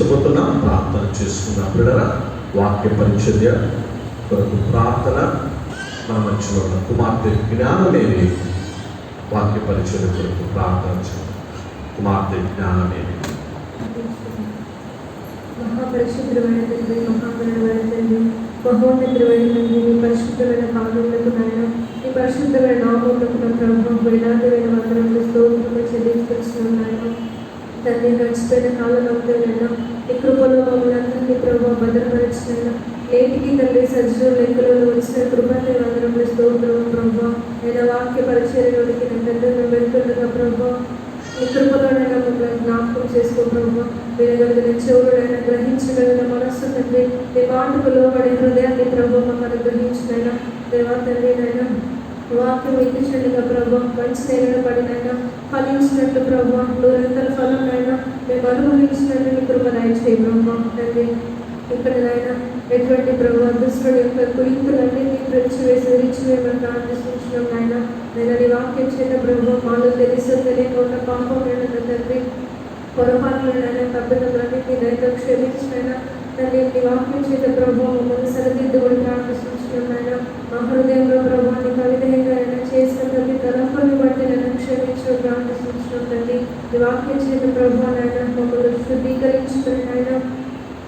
ముగించబోతున్నాం. ప్రార్థన చేసుకున్న పిల్లల వాక్య పరిచర్య కొరకు ప్రార్థన. మన మధ్యలో ఉన్న కుమార్తె జ్ఞానమేమి వాక్య పరిచర్య కొరకు ప్రార్థన చేయాలి. కుమార్తె జ్ఞానమేమి. మహాపరిశుద్ధమైన తండ్రి, మహాగణమైన తండ్రి, మహోన్నతుడైన తండ్రి, నీ పరిశుద్ధమైన పాదములకు నాయన, నీ పరిశుద్ధమైన నామములకు నా ప్రభువు వేలాదివైన వందనములు స్తోత్రములు చెల్లించుకొచ్చున్నాను నాయన. తండ్రి, గడిచిపోయిన కాలం అంతేనైనా నీ కృపలో మమ్మల్ని అందరినీ ప్రభావ భద్రపరిచినైనా నేటికి తండ్రి సజ్జుల లెక్కలలో వచ్చిన కృపని వందనములు స్తోత్రము ప్రభావ. నేను వాక్య పరిచర్యలోనికి నేను వెళ్తుండగా ప్రభావ నీ కృపలోనైనా మమ్మల్ని జ్ఞాపకం చేసుకో ప్రభావ. వినగలిగిన చెవులైనా గ్రహించగలిగిన మనస్సు తండ్రి, నీ మాటకు లోబడి హృదయాన్ని ప్రభావ మమ్మల్ని గ్రహించినైనా దేవా తండ్రి నైనా వాక్యం ఎత్తించండిగా ప్రభావ. మంచి నేలను పడినైనా ఫలించినట్లు ప్రభావ, నూరంతల ఫలంనైనా మేము అనుభవించినట్లు నీ కృప దయచేయి ప్రభావ. తండ్రి ఇక్కడనైనా ఎటువంటి ప్రభావ దుష్టుడి యొక్క కుయుక్తులన్నింటినీ విరిచివేయమని ప్రార్థిస్తున్నాం నాయన. నేను నీ వాక్యం చేత ప్రభావ మాలో తెలుసు తెలియకుండా పాపమైన తండ్రి పొరపాట్లనైనా తప్పిదములన్నింటినీ దయతో క్షమించినైనా తండ్రి నీ వాక్యం చేత ప్రభావ మమ్మల్ని సరిదిద్దుకొని ప్రార్థిస్తున్నాం నాయన. మా హృదయంలో ప్రభావాన్ని కవిధంగా చేసిన ప్రతి తలంపుని బట్టి నేను క్షమించు ప్రార్థిస్తున్నాం తండ్రి. నీ వాక్యం చేత ప్రభావ నాయన మమ్మల్ని శుద్ధీకరించుకుని నాయన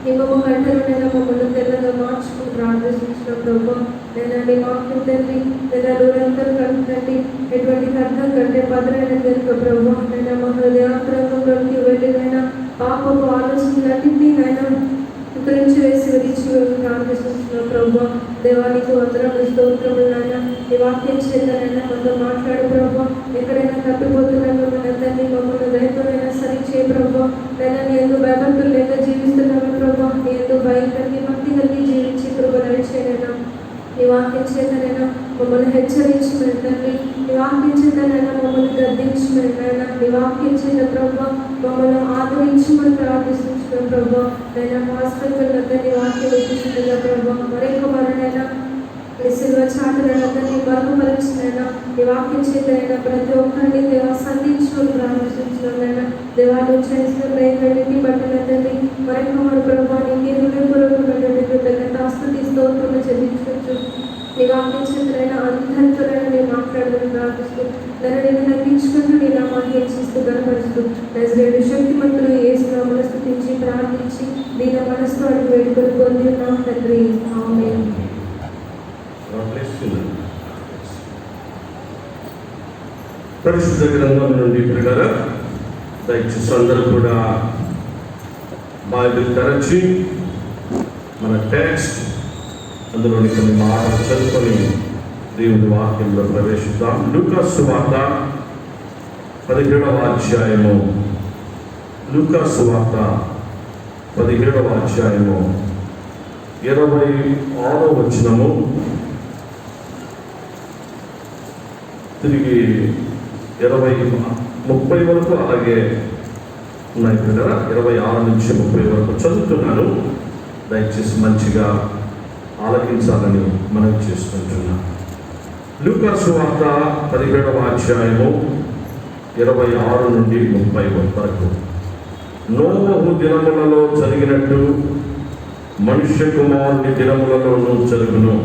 ఇంకొక గంటలోనైనా మమ్మల్ని తెల్లగా మార్చుకుని ప్రార్థించిన ప్రభావ. నేను నీ వాక్యం తండ్రి నేను నూరంతలు కంటే ఎటువంటి అర్థం కంటే పదరైన కనుక ప్రభావ. నేను మా హృదయాంతరంగంలోకి వెళ్ళినైనా పాపపు ఆలోచనలన్నింటినీ నైనా గురించి వేసి విడిచి ప్రార్థిస్తున్న ప్రభావ. దేవానికి వందనములు స్తోత్రములు నాయన. ఈ వాక్యం చేతనైనా మనతో మాట్లాడు ప్రభావ. ఎక్కడైనా తప్పిపోతున్నామో మన తండ్రి మమ్మల్ని దయతోనైనా సరి చేయ ప్రభావ. నేను నీ ఎందుకు భయభక్తులు లేక జీవిస్తున్నాను ప్రభావ. నీ ఎందుకు భయం కలిగి భక్తి కలిగి జీవించి కృప దయచేయనైనా. ఈ వాక్యం చేతనైనా మమ్మల్ని హెచ్చరించమని తండ్రి, ఈ వాక్యం చేతనైనా మమ్మల్ని గద్దించమని నాయన. ఈ వాక్యం చేత ప్రభావ మమ్మల్ని ఆదరించమని ప్రార్థిస్తున్నాం ప్రభావ. నైనా హాస్పిటల్ వాక్యం ఇచ్చిందిగా ప్రభావ. మరొక మరణైనా ఈ సిల్వ చాటులందరినీ మరుగుపరిచినైనా ఈ వాక్యం చేతనైనా ప్రతి ఒక్కరిని దేవా సంధించుకొని ప్రార్థిస్తున్నానైనా. దేవాలు చేసిన ప్రయత్నాన్ని బట్టినందరినీ మరొక మన ప్రభావ నీకే హృదయపూర్వకమైనటువంటి కృతజ్ఞతాస్తుతి స్తోత్రములు చెల్లించవచ్చు. నీ వాక్యం చేతనైనా అందరితోనైనా నేను మాట్లాడదని ప్రార్థిస్తూ నన్ను నేను తగ్గించుకుంటూ నీ నామాన్ని హెచ్చిస్తూ గణపరుస్తూ నజరేయుడు శక్తిమంతులు యేసు నామములో స్తుతించి ప్రార్థించి దీన మనసుతో అడిగి వేడుకొని పొంది ఉన్నాం తండ్రి. ఆమేన్. పరిశుద్ధ గ్రంథం నుండి పిల్లల దయచేసి అందరూ కూడా బైబిల్ తెరచి మన టెక్స్ట్ అందులోని కొన్ని మాటలు చదువుకొని దేవుని వాక్యంలో ప్రవేశిద్దాం. లూకా సువార్త 17వ అధ్యాయము. లూకా సువార్త 17వ అధ్యాయము 26వ వచనము తిరిగి 30 వరకు అలాగే ఉన్నాయి కదా. 26 నుంచి 30 వరకు చదువుతున్నాను. దయచేసి మంచిగా ఆలకించాలని మనం చేసుకుంటున్నాం. లూకా సువార్త 17వ అధ్యాయము 26 నుండి 30 వరకు. నోవహు దినములలో జరిగినట్టు మనుష్య కుమారుని దినములలోనూ జరుగును.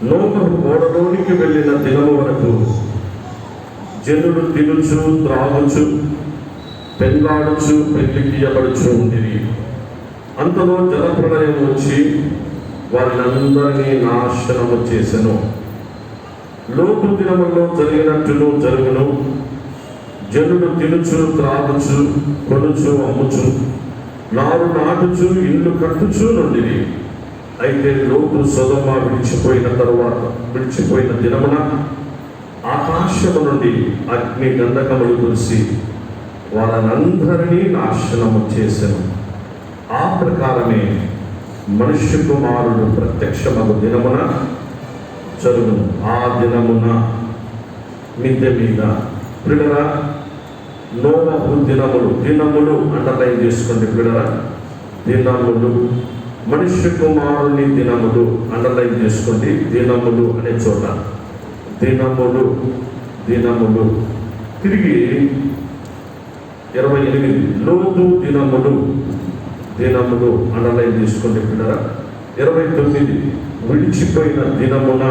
నోవహు ఓడలోనికి వెళ్ళిన దినము వరకు జనులు తినుచు త్రాగుచు పెళ్ళాడుచు పెళ్లికియబడుచు ఉండిరి. అంతలో జలప్రళయం వచ్చి వారినందరినీ నాశనము చేసెను. లోతు దినములో జరిగినట్టును జరుగును. జనులు తినుచు త్రాగుచు కొనుచు అమ్ముచు నారు నాటుచు ఇల్లు కట్టుచు నుండిరి. అయితే లోతు సొదొమ విడిచిపోయిన దినమున ఆకాశము నుండి అగ్ని గంధకములు కురిసి వారందరినీ నాశనము చేసెను. ఆ ప్రకారమే మనుష్య కుమారుడు ప్రత్యక్షమగు దినమున జరుగును. ఆ దినమున మిద్దె మీద పిల్లరా నోవహు దినములు అండర్లైన్ చేసుకోండి పిల్లరా. దినములు మనుష్య కుమారుని దినములు అండర్లైన్ చేసుకోండి. దినములు అనే చోట దినములు తిరిగి 28 లోతు దినములు, దినములు అండర్లైన్ తీసుకుంటే పిల్లరా. 29 విడిచిపోయిన దినమున,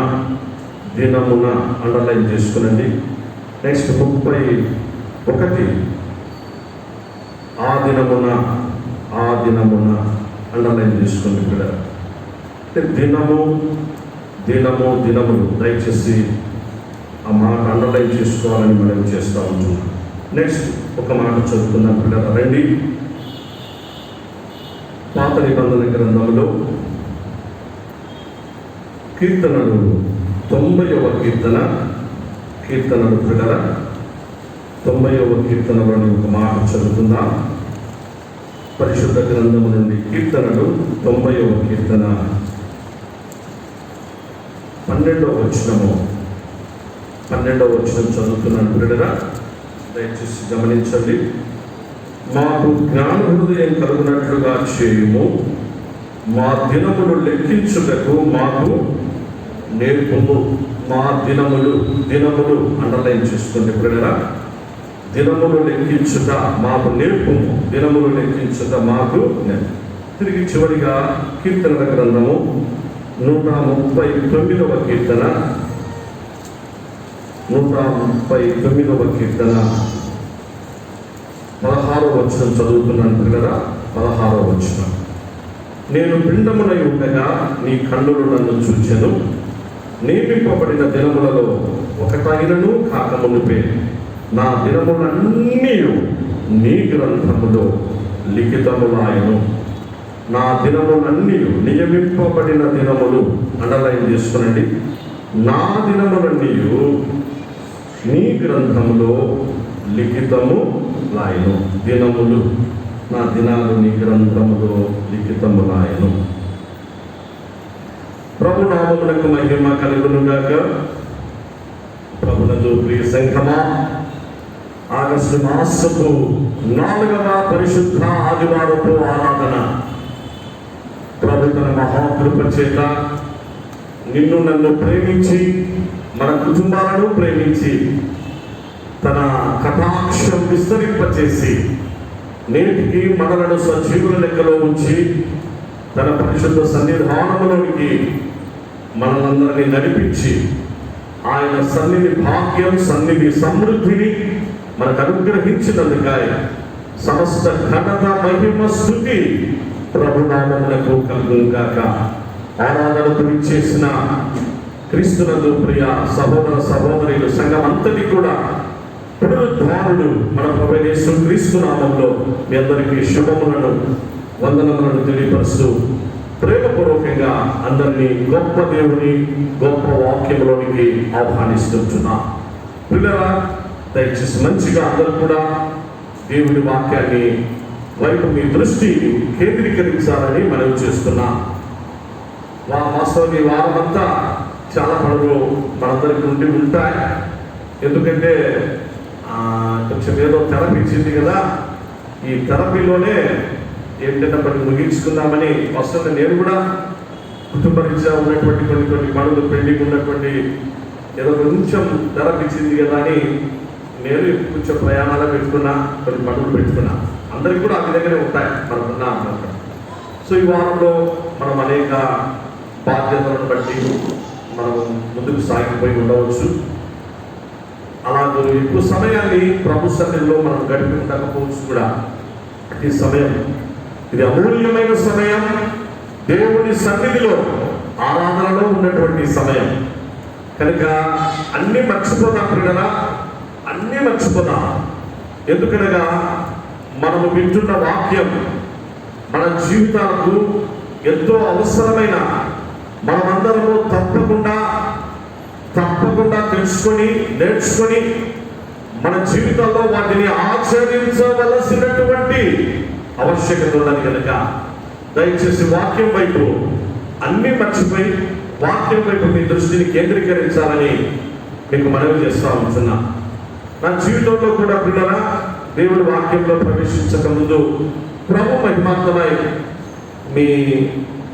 దినమున అండర్లైన్ చేసుకునండి. నెక్స్ట్ 31 ఆ దినమున, ఆ దినమున అండర్లైన్ చేసుకోండి పిల్లరా. దినము, దినము, దినములు దయచేసి ఆ మాట అండర్లైన్ చేసుకోవాలని మనం చేస్తూ ఉంటున్నాం. నెక్స్ట్ ఒక మాట చదువుకుందాం పిల్లరా, రండి. పాత నిబంధన గ్రంథంలో కీర్తనలు 90వ కీర్తన, కీర్తనలు పిల్లరా 90వ కీర్తనలోని ఒక మాట చదువుకుందాం. పరిశుద్ధ గ్రంథము నుండి కీర్తనలు 90వ కీర్తన 12వ వచనము, 12వ వచనం చదువుతున్నాను పిల్లరా, దయచేసి గమనించండి. మాకు జ్ఞాన హృదయం కలుగునట్లుగా చేయుము, మా దినములు లెక్కించుటకు మాకు నేర్పుము. మా దినములు, దినములు అండర్లైన్ చేసుకోండి పిల్లరా. దినములు లెక్కించుట మాకు నేర్పుము, దినములు లెక్కించుట మాకు నేర్పు. తిరిగి చివరిగా కీర్తనల గ్రంథము 139వ కీర్తన, 139వ కీర్తన 16వ వచనం చదువుతున్నాను పిల్లరా. 16వ వచనం. నేను పిండమునై ఉండగా నీ కన్నులు నన్ను చూచెను, నియమింపబడిన దినములలో ఒకటైనను కాకమునుపే నా దినములన్నీ నీ గ్రంథములో లిఖితములాయను. నా దినములన్నీ, నియమింపబడిన దినములు అండర్లైన్ చేసుకునండి. నా దినములన్నీ నీ గ్రంథములో లిఖితము లాయను. దినములు, నా దినాలు నీ గ్రంథములో లిఖితములాయను. ప్రభు నామమునకు మహిమ కలుగునుగాక. ప్రభునందు ప్రియ సంఘమా, ఆగస్టు మాసపు 4వ పరిశుద్ధ ఆదివారపు ఆరాధన ప్రభు తన మహాకృప చేత నిన్ను నన్ను ప్రేమించి, మన కుటుంబాలను ప్రేమించి, తన కటాక్షం విస్తరింపచేసి నేటికి మనలను సజీవుల లెక్కలో ఉంచి తన పరిశుద్ధ సన్నిధానములోనికి మనలందరినీ నడిపించి ఆయన సన్నిధి భాగ్యం, సన్నిధి సమృద్ధిని మనకు అనుగ్రహించినందుకై సమస్త ఘనత, మహిమ, స్తుతి ప్రభునామమునకు కలుగునుగాక. ఆరాధనకు ఇచ్చేసిన క్రీస్తునందు ప్రియ సహోదర సహోదరులు సంఘం అంతటి కూడా పునరుద్ధారుడు మన ప్రభువైన యేసు క్రీస్తు నామములో మీ అందరికీ శుభములను, వందనములను తెలియపరుస్తూ ప్రేమపూర్వకంగా అందరినీ గొప్ప దేవుని గొప్ప వాక్యంలోనికి ఆహ్వానిస్తున్నా. పిల్లరా, దయచేసి మంచిగా అందరూ కూడా దేవుని వాక్యాన్ని వైపు మీ దృష్టి కేంద్రీకరించాలని మనవి చేస్తున్నా. వాస్తవానికి వారమంతా చాలా పనులు మనందరికి ఉండి ఉంటాయి. ఎందుకంటే కొంచెం ఏదో థెరపీ ఇచ్చింది కదా, ఈ థెరపీలోనే ఏంటంటే పని ముగించుకుందామని వస్తుంది. నేను కూడా కుటుంబరీత్యా ఉన్నటువంటి కొన్ని పనులు పెండింగ్ ఉన్నటువంటి ఏదో కొంచెం థెరపీ ఇచ్చింది కదా అని నేను కొంచెం ప్రయాణాలు పెట్టుకున్నా, కొన్ని పనులు పెట్టుకున్నా. అందరికి కూడా ఆ విధంగానే ఉంటాయి మనకున్న అన్నమాట. సో ఈ వారంలో మనం అనేక బాధ్యతలను బట్టి మనం ముందుకు సాగిపోయి ఉండవచ్చు. అలాగే ఎక్కువ సమయాన్ని ప్రభు సన్నిధిలో మనం గడిపి ఉండకపోవచ్చు కూడా. ఈ సమయం ఇది అమూల్యమైన సమయం, దేవుని సన్నిధిలో ఆరాధనలో ఉన్నటువంటి సమయం కనుక అన్నీ మర్చిపోదాం పిల్లరా, అన్నీ మర్చిపోదాం. ఎందుకనగా మనము వింటున్న వాక్యం మన జీవితాలకు ఎంతో అవసరమైన, మనమందరము తప్పకుండా తెలుసుకొని నేర్చుకొని మన జీవితంలో వాటిని ఆచరించవలసినటువంటి ఆవశ్యకత ఉన్నది కనుక దయచేసి వాక్యం వైపు అన్నీ మర్చిపోయి వాక్యం వైపు మీ దృష్టిని కేంద్రీకరించాలని మీకు మనవి చేస్తా ఉంటున్నా. నా జీవితంలో కూడా పిల్లరా, దేవుడి వాక్యంలో ప్రవేశించక ముందు ప్రభు మహిమాత్మై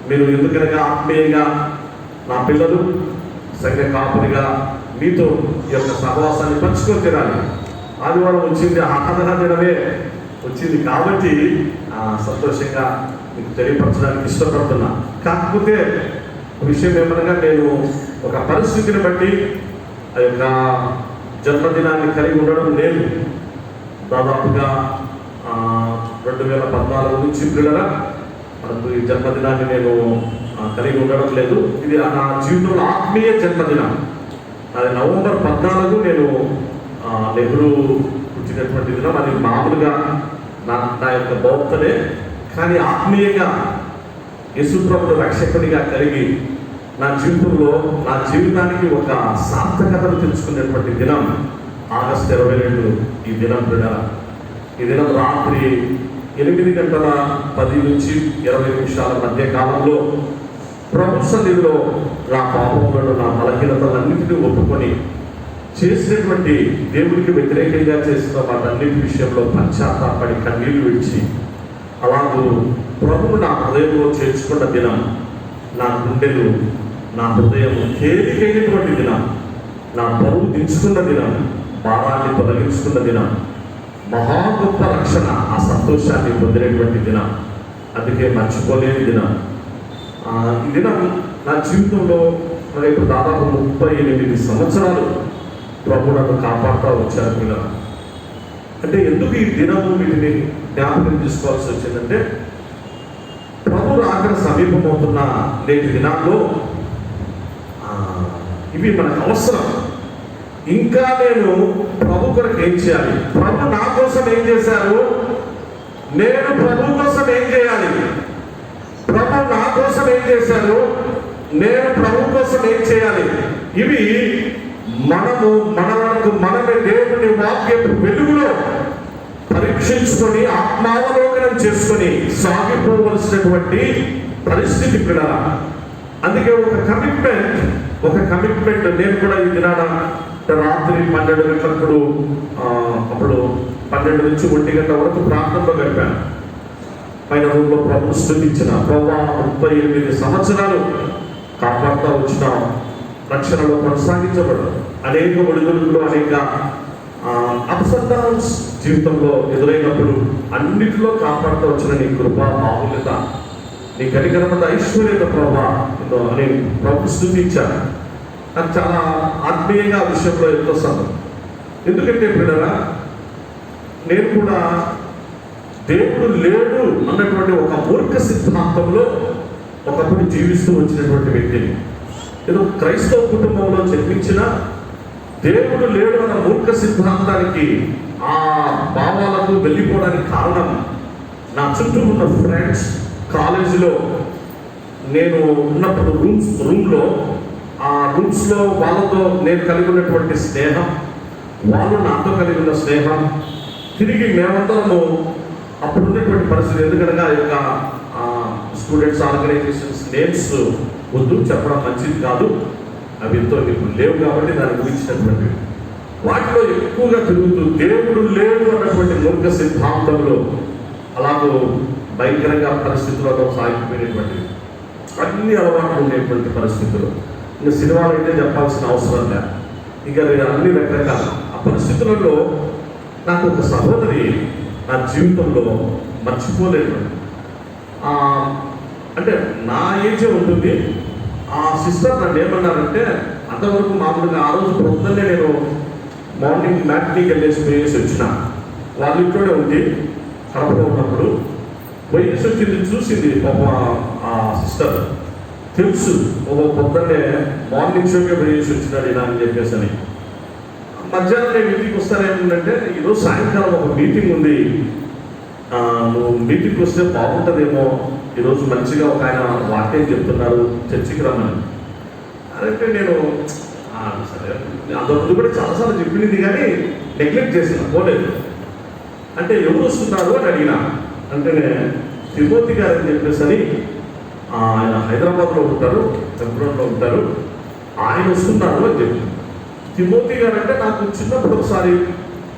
మీరు ఎందుకనగా ఆత్మీయంగా నా పిల్లలు సంఘ కాపునిగా మీతో ఈ యొక్క సహవాసాన్ని పంచుకొని తినాలి. ఆదివారం వచ్చింది, ఆరాధన దినమే వచ్చింది కాబట్టి సంతోషంగా మీకు తెలియపరచడానికి ఇష్టపడుతున్నా. కాకపోతే విషయం ఏమనగా, నేను ఒక పరిస్థితిని బట్టి ఆ యొక్క జన్మదినాన్ని కలిగి ఉండడం లేదు. దాదాపుగా 2014 నుంచి పిల్లరా మనకు ఈ జన్మదినాన్ని నేను కలిగి ఉండడం లేదు. ఇది నా జీవితంలో ఆత్మీయ జన్మదినం. అది నవంబర్ 14 నేను నెహ్రూ పుట్టినటువంటి దినం. అది మామూలుగా నా యొక్క బౌద్ధనే, కానీ ఆత్మీయంగా యేసుప్రభుడు రక్షకుడిగా కలిగి నా జీవితంలో నా జీవితానికి ఒక సార్థకతను తెచ్చుకునేటువంటి దినం ఆగస్టు 22 ఈ దినం బిడ్డరా. ఈ దినం రాత్రి 8:10 నుంచి 20 మధ్య కాలంలో ప్రభు సన్నిధిలో నా పాపములను, నా బలహీనతలన్నింటినీ ఒప్పుకొని చేసినటువంటి దేవుడికి వ్యతిరేకంగా చేసిన వాటన్నిటి విషయంలో పశ్చాత్తాపడి కన్నీళ్లు విడిచి అలాగూ ప్రభువు నా హృదయంలో చేర్చుకున్న దినం, నా గుండెలు, నా హృదయం తేలికైనటువంటి దినం, నా బరువు దించుకున్న దినం, భారాన్ని తొలగించుకున్న దినం, మహా గొప్ప రక్షణ, ఆ సంతోషాన్ని పొందినటువంటి దినం. అందుకే మర్చిపోలేని దినం. ఈ దినం నా జీవితంలో రేపు దాదాపు 38 సంవత్సరాలు ప్రభు నన్ను కాపాడుతూ వచ్చారు పిల్లలు. అంటే ఎందుకు ఈ దినము వీటిని జ్ఞాపకం తీసుకోవాల్సి వచ్చిందంటే, ప్రభు రాకడ సమీపమవుతున్న నేటి దినాల్లో ఇవి మనకు అవసరం. ఇంకా నేను ప్రభు కొరకు ఏం చేయాలి? ప్రభు నా కోసం ఏం చేశారు? నేను ప్రభు కోసం ఏం చేయాలి? ప్రభు నా కోసం ఏం చేశారు? నేను ప్రభు కోసం ఏం చేయాలి? ఇవి మనమే దేవుని వాక్యపు వెలుగులో పరీక్షించుకొని ఆత్మావలోకనం చేసుకొని సాగిపోవలసినటువంటి పరిస్థితి పిల్లల. అందుకే ఒక కమిట్మెంట్ నేను కూడా ఈ దినాన రాత్రి 12 గంటలప్పుడు అప్పుడు 12 నుంచి 1 గంట వరకు ప్రాంతంలో గడిపాను. పైన రూమ్లో ప్రభుత్వం స్తుతించిన ప్రభా 38 సంవత్సరాలు కాపాడుతూ వచ్చిన రక్షణలో కొనసాగించబడదు. అనేక ఒడిదుడుకులు, అనేక అప్స్ అండ్ డౌన్స్ జీవితంలో ఎదురైనప్పుడు అన్నిటిలో కాపాడుతూ వచ్చిన నీ కృప, బాహుల్యత, నీ కనికరమైన ఐశ్వర్యత ప్రభా అని ప్రభు స్తుతించాను. నాకు చాలా ఆత్మీయంగా ఆ విషయంలో ఎంతో సంతోషం. ఎందుకంటే పిల్లరా, నేను కూడా దేవుడు లేడు అన్నటువంటి ఒక మూర్ఖ సిద్ధాంతంలో ఒకప్పుడు జీవిస్తూ వచ్చినటువంటి వ్యక్తిని. ఏదో క్రైస్తవ కుటుంబంలో జన్మించిన దేవుడు లేడు అన్న మూర్ఖ సిద్ధాంతానికి, ఆ భావాలకు వెళ్ళిపోవడానికి కారణం నా చుట్టూ ఉన్న ఫ్రెండ్స్. కాలేజీలో నేను ఉన్నప్పుడు రూమ్లో ఆ రూమ్స్లో వాళ్ళతో నేను కలిగి ఉన్నటువంటి స్నేహం, వాళ్ళు నాతో కలిగి ఉన్న స్నేహం, తిరిగి మేమందరము అప్పుడు ఉన్నటువంటి పరిస్థితి. ఎందుకంటే ఆ యొక్క స్టూడెంట్స్ ఆర్గనైజేషన్స్ నేమ్స్ వద్దు, చెప్పడం మంచిది కాదు, అవి ఎంతో నీకు లేవు కాబట్టి దాన్ని ఊహించినటువంటి వాటిలో ఎక్కువగా తిరుగుతూ దేవుడు లేడు అన్నటువంటి మూర్ఖ సిద్ధాంతంలో అలాగూ భయంకరంగా పరిస్థితులలో సాగిపోయినటువంటి అన్ని అలవాట్లు ఉండేటువంటి పరిస్థితులు. ఇంకా సినిమాలు అయితే చెప్పాల్సిన అవసరం లేదు, ఇంకా అన్ని రకరకాల ఆ పరిస్థితులలో నాకు ఒక సహోదరి నా జీవితంలో మర్చిపోలేదు. అంటే నా ఏజే ఉంటుంది. ఆ సిస్టర్ నన్ను ఏమన్నారంటే, అంతవరకు మామూలుగా ఆ రోజు పొద్దున్నే నేను మార్నింగ్ మ్యాట్నీకి పోయేసి వచ్చిన, వాళ్ళ ఇంట్లోనే ఉంది కడపలో ఉన్నప్పుడు. పోయేసి వచ్చింది, చూసింది ఆ సిస్టర్, తెలుసు పొద్దున్నే మార్నింగ్ షోకే పోయేసి వచ్చినాడు ఇలా అని చెప్పేసి అని. మధ్యాహ్నం నేను ఇంటికి వస్తానేంటంటే, ఈరోజు సాయంకాలం ఒక మీటింగ్ ఉంది, నువ్వు మీటింగ్కి వస్తే బాగుంటుందేమో, ఈరోజు మంచిగా ఒక ఆయన వాక్యం చెప్తున్నారు, చర్చికి రమ్మని. అంటే నేను సరే అంతకుముందు కూడా చాలాసార్లు చెప్పింది కానీ నెగ్లెక్ట్ చేసిన, పోలేదు. అంటే ఎవరు వస్తున్నారు అని అడిగిన. అంటే తిమోతి గారు అని చెప్పేసి అని, ఆయన హైదరాబాద్లో ఉంటారు, హెబ్రోన్లో ఉంటారు, ఆయన వస్తున్నారు అని చెప్పి. తిమోతి గారు అంటే నాకు చిన్నప్పుడు ఒకసారి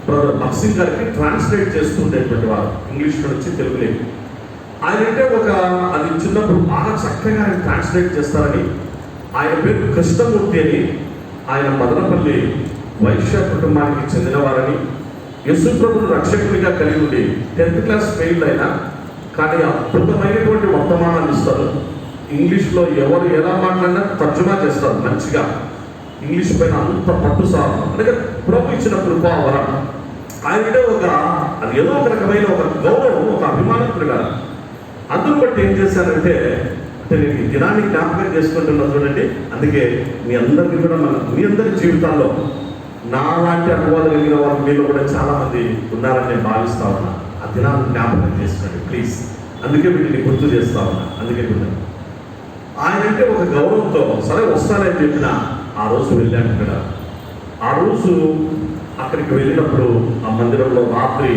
బ్రదర్ భక్సింగ్ గారికి ట్రాన్స్లేట్ చేస్తుండేటువంటి వారు, ఇంగ్లీష్లో నుంచి తెలుగులోకి. ఆయన అంటే అది చిన్నప్పుడు బాగా చక్కగా ఆయన ట్రాన్స్లేట్ చేస్తారని. ఆయన పేరు కృష్ణమూర్తి అని, ఆయన మదనపల్లి వైశ్య కుటుంబానికి చెందినవారని, యేసు ప్రభువును రక్షకుడిగా కలిగి ఉండి 10th క్లాస్ ఫెయిల్ అయినా కానీ అద్భుతమైనటువంటి వర్తమానాన్ని ఇస్తారు. ఇంగ్లీష్లో ఎవరు ఎలా మాట్లాడినా తర్జుమా చేస్తారు మంచిగా. ఇంగ్లీష్ పైన అంత పట్టు సాగు అంటే ప్రభు ఇచ్చిన కృపా వరం. ఆయనంటే అది ఏదో ఒక రకమైన ఒక గౌరవం, ఒక అభిమానకుడుగా. అందును బట్టి ఏం చేశానంటే నేను ఈ దినాన్ని జ్ఞాపకం చేసుకుంటున్నా చూడండి. అందుకే మీ అందరికీ కూడా మీ అందరి జీవితాల్లో నా లాంటి అనుభవాలు కలిగిన వారు మీలో కూడా చాలా మంది ఉన్నారని నేను భావిస్తా ఉన్నా. ఆ దినాన్ని జ్ఞాపకం చేసుకోండి ప్లీజ్. అందుకే వీటిని గుర్తు చేస్తా ఉన్నా. అందుకే విన్నాను ఆయనంటే ఒక గౌరవంతో సరే వస్తానని చెప్పిన ఆ రోజు వెళ్ళాను కదా. ఆ రోజు అక్కడికి వెళ్ళినప్పుడు ఆ మందిరంలో రాత్రి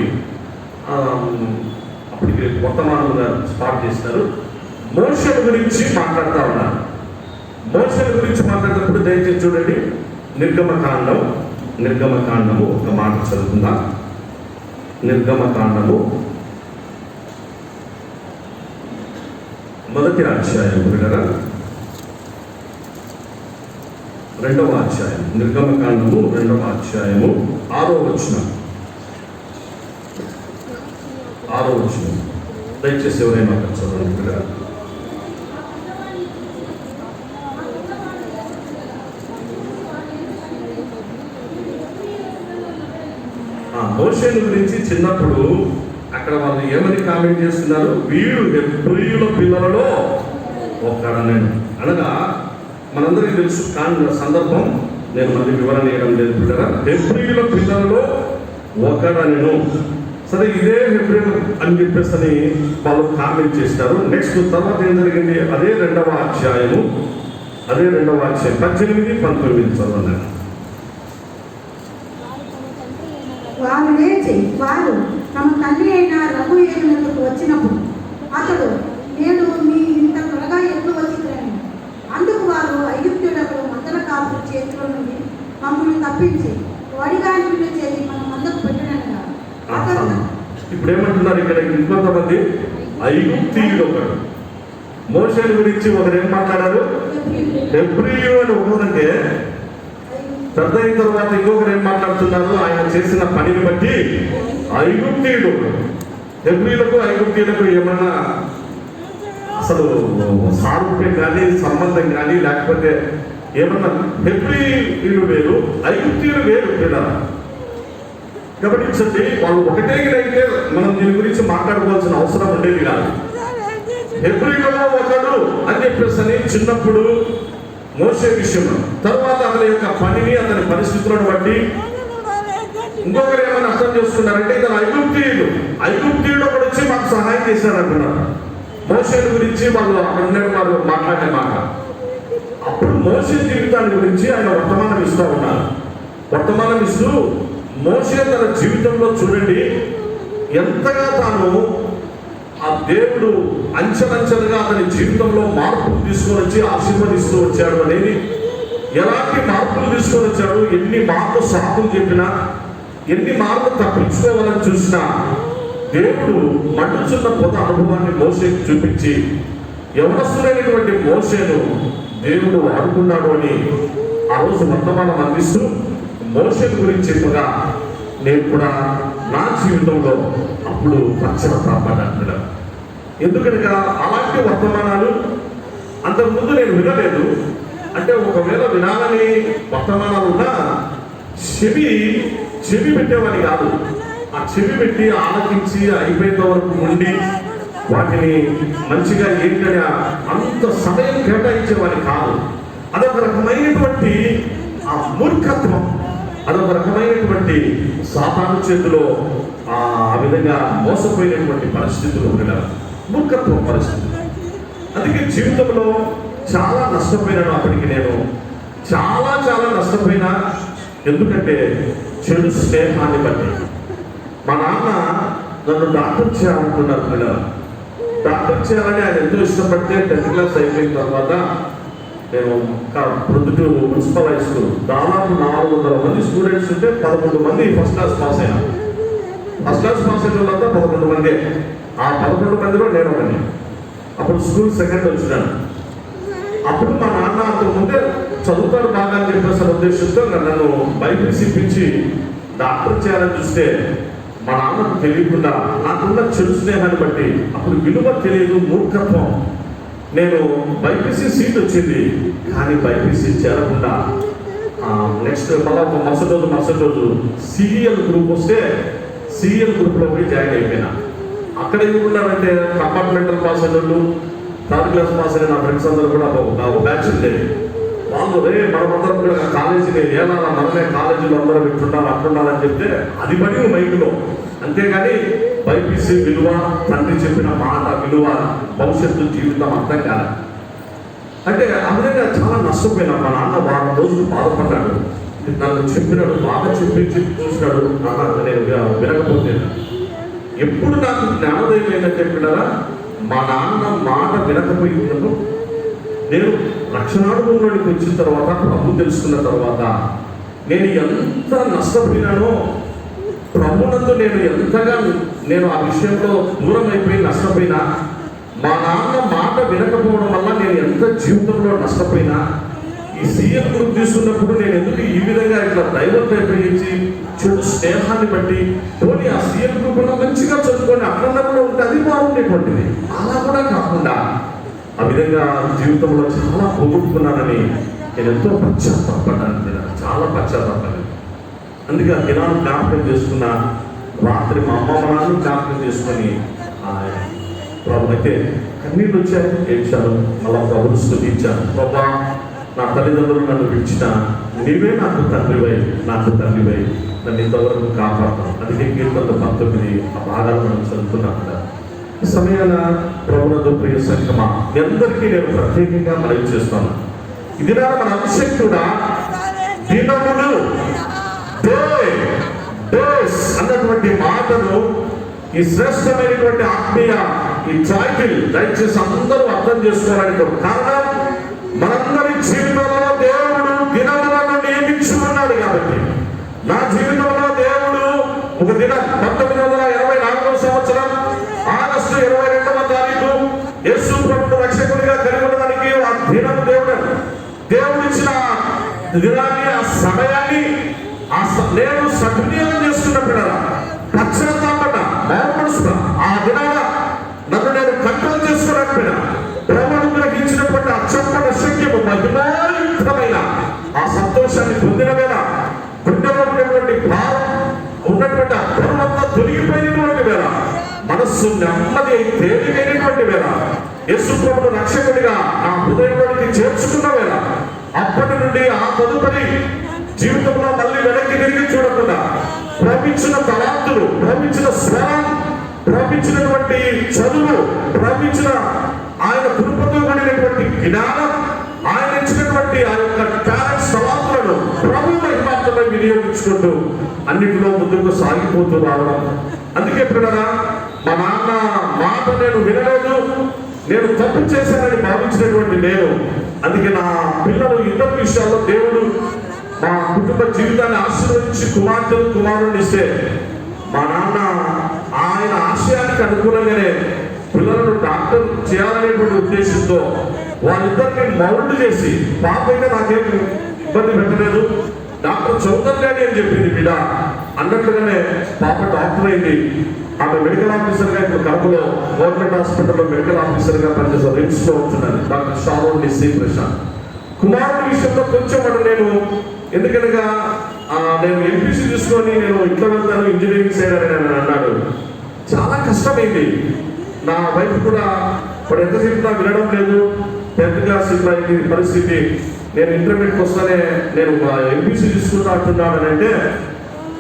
అప్పటికి వర్తమానంగా స్టార్ట్ చేసినారు. మోషే గురించి మాట్లాడుతూ ఉన్నారు. మోషే గురించి మాట్లాడినప్పుడు దయచేసి చూడండి, నిర్గమకాండము ఒక మాట చదువుకుందాం. నిర్గమకాండము 1వ అధ్యాయం కదా, 2వ అధ్యాయం. నిర్గమకాండము 2వ అధ్యాయము 6వ వచనం. దయచేసి ఎవరైనా చదవండి ఇక్కడ. మోషేను గురించి చిన్నప్పుడు అక్కడ వాళ్ళు ఏమని కామెంట్ చేస్తున్నారు, వీడు హెబ్రీయుల పిల్లలలో ఒకడనను. అనగా మనందరికీ తెలుసు సందర్భం, నేను మళ్ళీ వివరణ ఇవ్వడం లేదు బిడ్డరా. హెబ్రీయుల పిల్లలలో ఒకడనను. సరే ఇదే హెబ్రీయులు అని చెప్పేసి వాళ్ళు కామెంట్ చేస్తారు. నెక్స్ట్ తర్వాత ఏం జరిగింది, అదే 2వ అధ్యాయము 18, 19 చదవన్నాను. వారు లేచి వారు తమ తండ్రి అయిన రఘుయేలునకు వచ్చినప్పుడు అతడు, నేను మీ ఇంత త్వరగా ఎప్పుడు వచ్చిందని. అందుకు వారు, ఐగుప్తులకు మందల కాపుల చేతిలో నుండి మమ్మల్ని తప్పించి వడిగాని చేసి మన మందకు పెట్టినగా. ఇప్పుడు ఏమంటున్నారు ఇక్కడ ఇంకొంతమంది, ఐగుప్తీయుడు ఒకడు. మోషేను గురించి ఒకరు ఏం మాట్లాడారు, హెబ్రీయుడు అని ఒకరంటే పెద్ద అయిన తర్వాత ఇంకొకరు ఏం మాట్లాడుతున్నారు, ఆయన చేసిన పనిని బట్టి ఐగుప్తీయుడు. హెబ్రీయులకు ఐగుప్తీయులకు ఏమన్నా అసలు సారూప్యం కానీ సంబంధం కానీ లేకపోతే ఏమన్నా, హెబ్రీయుడు వేరు ఐగుప్తీయుడు వేరు కదా. గమనించండి, వాళ్ళు ఒకటే అయితే మనం దీని గురించి మాట్లాడుకోవాల్సిన అవసరం ఉండేది కాదు. హెబ్రీయులలో ఒకడు అని చెప్పేసి చిన్నప్పుడు మోషే విషయంలో, తర్వాత అతని యొక్క పనిని అతని పరిస్థితులను బట్టి ఇంకొకరు ఏమైనా అర్థం చేస్తున్నారంటే ఇతను ఐగుప్తీయుడు ఒకడు వచ్చి మాకు సహాయం చేశాడు అంటున్నారు. మోషేని గురించి వాళ్ళు వారు మాట్లాడే మాట. అప్పుడు మోషే జీవితాన్ని గురించి ఆయన వర్తమానం ఇస్తూ ఉన్నారు. వర్తమానం ఇస్తూ మోషే తన జీవితంలో చూడండి ఎంతగా తాను ఆ దేవుడు అంచెలంచెలుగా అతని జీవితంలో మార్పులు తీసుకొని వచ్చి ఆశీర్వదిస్తూ వచ్చాడు అనేది, ఎలాంటి మార్పులు తీసుకొని వచ్చాడు, ఎన్ని మార్పులు సాకులు చెప్పినా, ఎన్ని మార్పులు తప్పించుకోవాలని చూసినా దేవుడు మండుచున్న పొద అనుభవాన్ని మోషేకి చూపించి యవనస్తుడైనటువంటి మోషేను దేవుడు వాడుకున్నాడు అని ఆ రోజు వర్తమానం అందిస్తూ మోషే గురించి చెప్పగా నేను కూడా నా జీవితంలో అప్పుడు పశ్చాత్తాపడ్డాను. ఎందుకనగా అలాంటి వర్తమానాలు అంతకుముందు నేను వినలేదు. అంటే ఒకవేళ వినాలని వర్తమానాలు ఉన్నా చెవి పెట్టేవాడి కాదు. ఆ చెవి పెట్టి ఆలకించి అయిపోయేంత వరకు ఉండి వాటిని మంచిగా ఏంటని అంత సమయం కేటాయించేవాడి కాదు. అదొక రకమైనటువంటి ఆ మూర్ఖత్వం, అదొక రకమైనటువంటి సాతాను చేతిలో ఆ విధంగా మోసపోయినటువంటి పరిస్థితులు ఉండగా, మూర్ఖత్వం పరిస్థితులు. అందుకే జీవితంలో చాలా నష్టపోయినాను. అప్పటికి నేను చాలా నష్టపోయినా. ఎందుకంటే చెడు స్నేహాన్ని బట్టి. మా నాన్న నన్ను డాక్టర్ చేయాలనుకున్నారు పిల్లలు. డాక్టర్ చేయాలని ఆయన ఎంతో ఇష్టపడితే 10th క్లాస్ అయిపోయిన తర్వాత నేను ప్రొద్దుటూరు మున్సిపల్ హై స్కూల్ దాదాపు 400 మంది స్టూడెంట్స్ ఉంటే 11 మంది ఫస్ట్ క్లాస్ పాస్ అయినా. ఫస్ట్ క్లాస్ పాస్ అయిన వాళ్ళంతా 11 మంది. ఆ 11 మందిలో నేను ఒకని. అప్పుడు స్కూల్ సెకండ్ వచ్చినాను. అప్పుడు మా నాన్న అంతకు ముందే చదువుతాడు బాగా అని చెప్పేసి ఉద్దేశంతో నన్ను బైబిల్ ఇప్పించి డాక్టర్ చేయాలని చూస్తే మా నాన్నకు తెలియకుండా నాకున్న చెడు స్నేహాన్ని బట్టి అప్పుడు విలువ తెలియదు, మూర్ఖత్వం. నేను బైపీసీ సీట్ వచ్చింది, కానీ బైపీసీ చేరకుండా నెక్స్ట్ మళ్ళీ ఒక మరుసటి రోజు సిఈఎల్ గ్రూప్ వస్తే సిఈఎల్ గ్రూప్లో పోయి జాయిన్ అయిపోయినా. అక్కడ ఏమున్నారంటే కంపార్ట్మెంటల్ పాస్ అయిన వాళ్ళు, థర్డ్ క్లాస్ పాస్ అయిన నా ఫ్రెండ్స్ అందరూ కూడా ఒక బ్యాచ్ ఉండేది. వాళ్ళు మనమందరం కూడా కాలేజీని ఏనాలా మనమే కాలేజీలో అందరం ఇట్లుండాలి అట్లుండాలని చెప్తే అది పని మైండ్లో. అంతేగాని బైపీసీ విలువ, తండ్రి చెప్పిన మాట విలువ, భవిష్యత్తు జీవితం అర్థం కాదు. అంటే ఆ విధంగా చాలా నష్టపోయినా. మా నాన్న వారం రోజులు బాధపడ్డాడు, నన్ను చెప్పినాడు, బాగా చెప్పి చూసినాడు. నేను వినకపోతే ఎప్పుడు నాకు జ్ఞానోదయం ఏంటంటే చెప్పినారా, మా నాన్న మాట వినకపోయినప్పుడు నేను రక్షణానుభవంలోనికి వచ్చిన తర్వాత, ప్రభు తెలుసుకున్న తర్వాత నేను ఎంత నష్టపోయినానో, ప్రభునందు నేను ఎంతగా ఆ విషయంలో దూరం అయిపోయి నష్టపోయినా, మా నాన్న మాట వినకపోవడం వల్ల నేను ఎంత జీవితంలో నష్టపోయినా, ఈ సీఎం గ్రూప్ తీసుకున్నప్పుడు నేను ఎందుకు ఈ విధంగా ఇట్లా డైవర్ట్ అయిపోయించి చెడు స్నేహాన్ని బట్టి పోనీ ఆ సీఎం గ్రూప్లో మంచిగా చదువుకొని అక్కడ కూడా ఉంటే అది బాగుండేటువంటిది. అలా కూడా కాకుండా ఆ విధంగా జీవితంలో చాలా పోగొట్టుకున్నానని నేను ఎంతో పశ్చాత్తాపడ్డాను. చాలా పశ్చాత్తాపడ్డాను. అందుకే ఆ దినాన్ని జ్ఞాపకం చేసుకున్న, రాత్రి మా అమ్మ నాన్న జ్ఞాపకం చేసుకొని ప్రభు అయితే కన్నీళ్ళు వచ్చాయి, ఏడ్చాను. మళ్ళా ప్రభుని స్తుతించాను. ప్రభా, నా తల్లిదండ్రులు నన్ను విడిచిన నీవే నాకు తండ్రివై నన్ను ఇంతవరకు కాపాడతాను. అందుకే కీర్తనలు 19 ఆ భాగాలు మనం చదువుతున్నాం కదా. ఈ సమయాన ప్రభునందు ప్రియ సంఘమా, మీ అందరికీ నేను ప్రత్యేకంగా మనవి చేస్తాను. ఇది నా మన అభిషేకుడా దినములు డేస్ అన్నటువంటి మాటను, ఈ శ్రేష్టమైనటువంటి ఆత్మీయ ఈ టైటిల్ దయచేసి అందరూ అర్థం చేసుకోవాలని. కారణం, మనందరి జీవితంలో దేవుడు దినములను నియమించుకున్నాడు కాబట్టి. నా జీవితంలో దేవుడు ఒక దినం 1984వ సంవత్సరం ఆగస్టు 22వ తారీఖు యేసు ప్రభువును రక్షకుడిగా కలిగి ఉండడానికి ఆ దినం దేవుడిచ్చిన దినాన్ని, ఆ సమయాన్ని నేను సద్వినియోగం చేసుకున్నప్పుడు పశ్చాత్తాపడ్డ మనసుగా ఆ దినాన నన్ను నేను కంట్రోల్ చేసుకోలేకపోయినా, ప్రభువును గ్రహించినటువంటి అచ్చంపట శక్యము మహిమాయుక్తమైన ఆ సంతోషాన్ని పొందిన వేళ, గుండెలో ఉన్నటువంటి భారం ఉన్నటువంటి ఆ బరువంతా తొలగిపోయినటువంటి వేళ, మనస్సు నెమ్మది తేలికైనటువంటి వేళ, యేసు ప్రభువును రక్షకుడిగా నా హృదయంలోనికి చేర్చుకున్న వేళ, అప్పటి నుండి ఆ తదుపరి జీవితంలో మళ్ళీ వెనక్కి తిరిగి చూడకుండా ప్రవహించిన తలాంతులు, ప్రవహించిన స్వరం, ప్రవహించినటువంటి చదువు, ప్రవహించిన ఆయన కృపతో కూడినటువంటి జ్ఞానం, ఆయన ఇచ్చినటువంటి ఆ యొక్క టాలెంట్స్, తలాంతులను ప్రభు మహిమార్థమై వినియోగించుకుంటూ అన్నిటిలో ముందుకు సాగిపోతూ రావడం. అందుకే పిల్లరా, మా నాన్న మాట నేను వినలేదు, నేను తప్పు చేశానని భావించినటువంటి నేను, అందుకే నా పిల్లలు ఇతర విషయాల్లో దేవుడు మా కుటుంబ జీవితాన్ని ఆశీర్వదించి కుమారుని ఇస్తే, మా నాన్న ఆయన ఆశయానికి అనుకూలంగానే పిల్లలను డాక్టర్ చేయాలనేటువంటి ఉద్దేశంతో వాళ్ళిద్దరిని మౌల్డ్ చేసి, పాప అయితే నాకేం ఇబ్బంది పెట్టలేదు, డాక్టర్ చదువుతాను అని చెప్పింది బిడ్డ అన్నట్లుగానే పాప డాక్టర్ అయింది. ఆమె మెడికల్ ఆఫీసర్గా ఇప్పుడు కడపలో గవర్నమెంట్ హాస్పిటల్లో మెడికల్ ఆఫీసర్గా పనిచేస్తారు. రిమ్స్లో ఉంటున్నాను. Doctor Sharon DC Prashanth. కుమారుడి విషయంలో కొంచెం నేను ఎందుకనగా నేను ఎంపీసీ తీసుకొని నేను ఇట్లా వెళ్తాను ఇంజనీరింగ్ సైడ్ అని నేను అన్నాడు. చాలా కష్టమైంది. నా వైఫ్ కూడా ఇప్పుడు ఎంత చెప్పినా వినడం లేదు. 10th క్లాస్ ఇట్లా పరిస్థితి. నేను ఇంటర్మీడియట్కి వస్తానే నేను ఎంపీసీ తీసుకుంటా అంటున్నాను అని అంటే,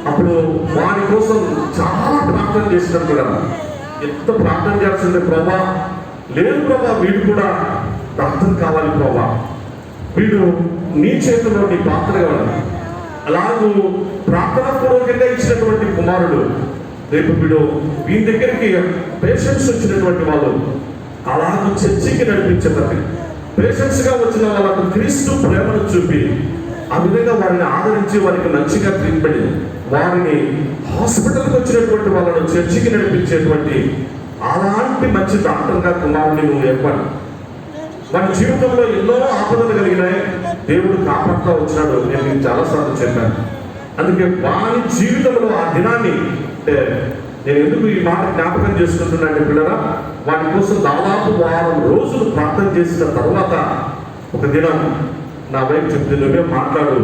అప్పుడు వారి కోసం చాలా ప్రార్థన చేసినాం కూడా. ఎంత ప్రార్థన చేయాల్సిందే, ప్రభా లేదు ప్రభా, వీడు కూడా ప్రార్థన కావాలి ప్రభా, వీడు నీ చేతిలో నీ పాత్ర కావాలి. అలాగూ ప్రార్థన పూర్వకంగా ఇచ్చినటువంటి కుమారుడు రేపు వీడు వీని దగ్గరికి పేషెంట్స్ వచ్చినటువంటి వాళ్ళు అలాగూ చర్చికి నడిపించేటట్టు పేషెంట్స్గా వచ్చిన వాళ్ళకు క్రీస్తు ప్రేమను చూపి ఆ విధంగా వారిని ఆదరించి వారికి మంచిగా ట్రీట్మెంట్, వారిని హాస్పిటల్కి వచ్చినటువంటి వాళ్ళను చర్చికి నడిపించేటువంటి అలాంటి మంచి డాక్టర్గా కుమారుని నువ్వు ఏర్పడి, వారి జీవితంలో ఎన్నో ఆపదలు కలిగినాయి, దేవుడు కాపాడుతూ వచ్చినాడు. నేను మీకు చాలాసార్లు చెప్పాను. అందుకే వారి జీవితంలో ఆ దినాన్ని, అంటే నేను ఎందుకు ఈ మాట జ్ఞాపకం చేసుకుంటున్నాను పిల్లరా, వాటి కోసం దాదాపు 1 వారం రోజులు ప్రార్థన చేసిన తర్వాత ఒక దినం నా వైపు చెప్తే, నువ్వే మాట్లాడు,